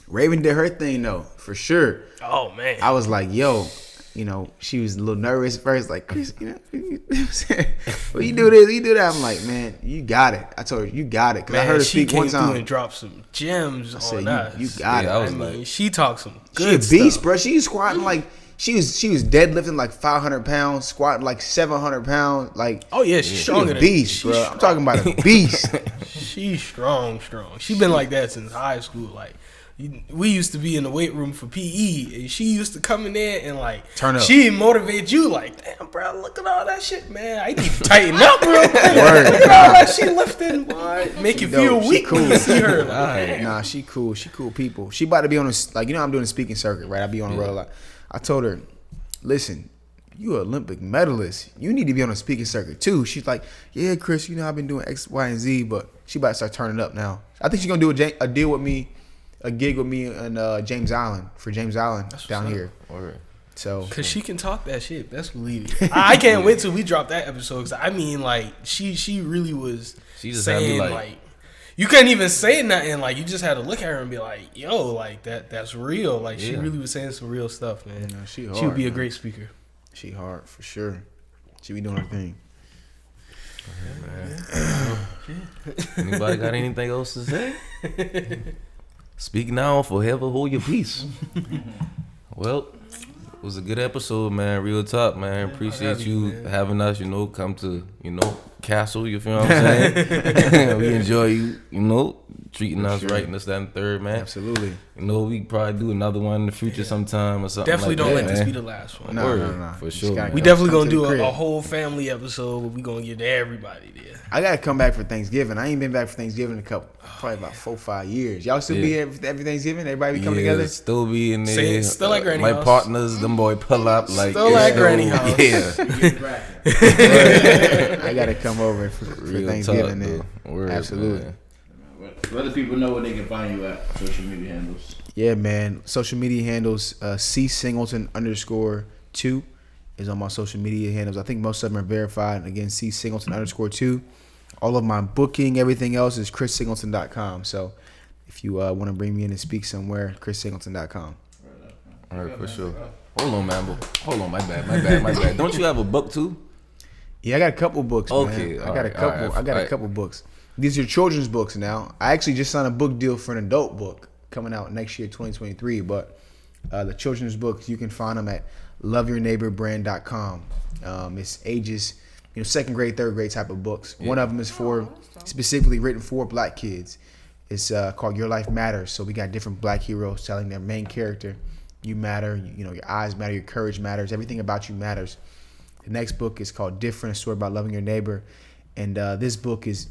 Raven did her thing though, for sure. Oh man, I was like, yo. She was a little nervous at first, like, Chris, well, you do this, you do that. I'm like, man, you got it. I told her, you got it. Because I heard her speak one time. She came through and dropped some gems on us. You got it. I mean, she talks some She good a beast, stuff. bro. She's squatting like, She was deadlifting like 500 pounds, squatting like 700 pounds. Like, oh yeah, she's stronger a beast, bro. I'm talking about a beast. She's strong. She been like that since high school. Like, we used to be in the weight room for PE, and she used to come in there and like turn up. She motivate you like, damn, bro, look at all that shit, man. I need to tighten up real quick. Look at all that she lifting, boy. Make you feel weak when you see her. Like, nah, she cool. She cool people. She about to be on this, like, you know, I'm doing a speaking circuit, right? I be on the road a lot. I told her, listen, you an Olympic medalist. You need to be on a speaking circuit too. She's like, yeah, Chris, you know, I've been doing X, Y, and Z, but she about to start turning up now. I think she's gonna do a deal with me. A gig with me and James Island for James Island down here. So, cause she can talk that shit. That's believe it. I can't wait till we drop that episode. Cause I mean, like, she really was. She just saying like, you couldn't even say nothing. Like, you just had to look at her and be like, yo, like that's real. Like, she really was saying some real stuff, man. Yeah, she would be a great speaker. She hard for sure. She be doing her thing. Anybody got anything else to say? Speak now, forever hold your peace. Well, it was a good episode, man. Real talk, man. Appreciate you having us, you know, come to, you know, Castle, you feel what I'm saying? We enjoy you, you know, treating us right and this, that, and third, man. Absolutely. You know, we probably do another one in the future sometime or something. Definitely like don't that, let this man. be the last one. No. For sure. We definitely gonna do a whole family episode where we gonna get everybody there. I gotta come back for Thanksgiving. I ain't been back for Thanksgiving in probably about 4-5 years. Y'all still be here every Thanksgiving? Everybody be coming together? Still be in there. Still at Granny my house. Partners, them boy pull up like still at Granny house. Yeah. I gotta come over for Thanksgiving then. Absolutely. Man. Let the people know where they can find you at social media handles. Yeah, man. Social media handles C Singleton _2 is on my social media handles. I think most of them are verified. Again, C Singleton _2. All of my booking, everything else is chrissingleton.com. So if you want to bring me in and speak somewhere, chrissingleton.com. All right, for sure. Hold on, man. Hold on, my bad. Don't you have a book too? Yeah, I got a couple books, man. Okay, I got a couple books. These are children's books now. I actually just signed a book deal for an adult book coming out next year, 2023. But the children's books, you can find them at loveyourneighborbrand.com. It's ages, you know, 2nd grade, 3rd grade type of books. Yeah. One of them is specifically written for black kids. It's called Your Life Matters. So we got different black heroes telling their main character, you matter, you know, your eyes matter, your courage matters, everything about you matters. The next book is called Different, a story about loving your neighbor. And this book is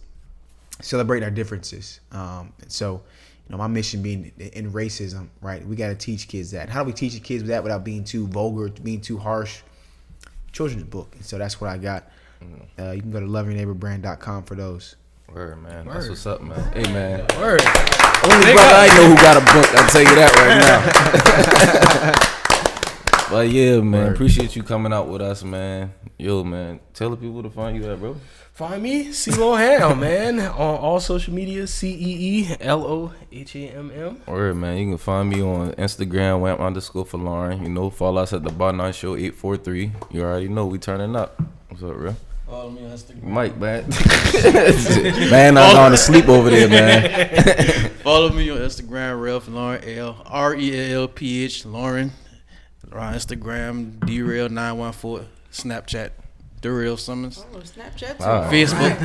celebrating our differences. And so, you know, my mission being in racism, right? We got to teach kids that. How do we teach the kids that without being too vulgar, being too harsh? Children's book. And so that's what I got. You can go to loveyourneighborbrand.com for those. Word, man. That's what's up, man. Hey, man. Word. Only brother I know who got a book. I'll tell you that right now. But yeah, man. Word. Appreciate you coming out with us, man. Yo, man. Tell the people to find you at, bro. Find me, CeeLo Ham, man, on all social media, CeeLoHamm. Alright, man. You can find me on Instagram, Wamp_for_Lauren. You know, follow us at the BarNone Show 843. You already know we turning up. What's up, bro? Follow me on Instagram. Mike, man. Man, I'm going to sleep over there, man. Follow me on Instagram, Ralph Lauren, REALPH Lauren. On Instagram, DRail914, Snapchat. The Real Summons. Oh, Snapchat too. Facebook.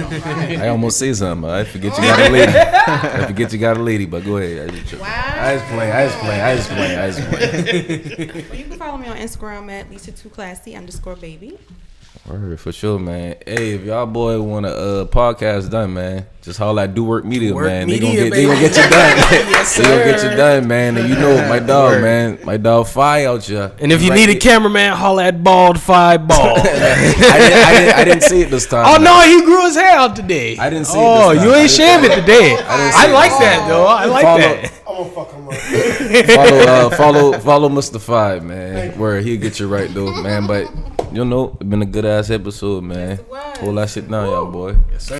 I almost say something. I forget you got a lady. I forget you got a lady, but go ahead. Wow. I just playing. Well, you can follow me on Instagram at Lisa2Classy_baby. Word, for sure, man. Hey, if y'all boy want a podcast done, man, just holler at Do Work Media, man. They gonna get you done. Yes, they gonna get you done, man. And you know my dog, man. My dog Fi out here. And if you need a cameraman, holler at Bald Fi Bald. I didn't see it this time. Oh man. no, he grew his hair out today. I didn't see it Oh, this time. you ain't shaved it today. I like that though. I like that. I'm gonna fuck him up. Follow Mr. Five, man. Where he'll get you right though, man. But you know, it's been a good ass episode, man. Yes, it was. Hold that shit down, y'all boy. Yes, sir.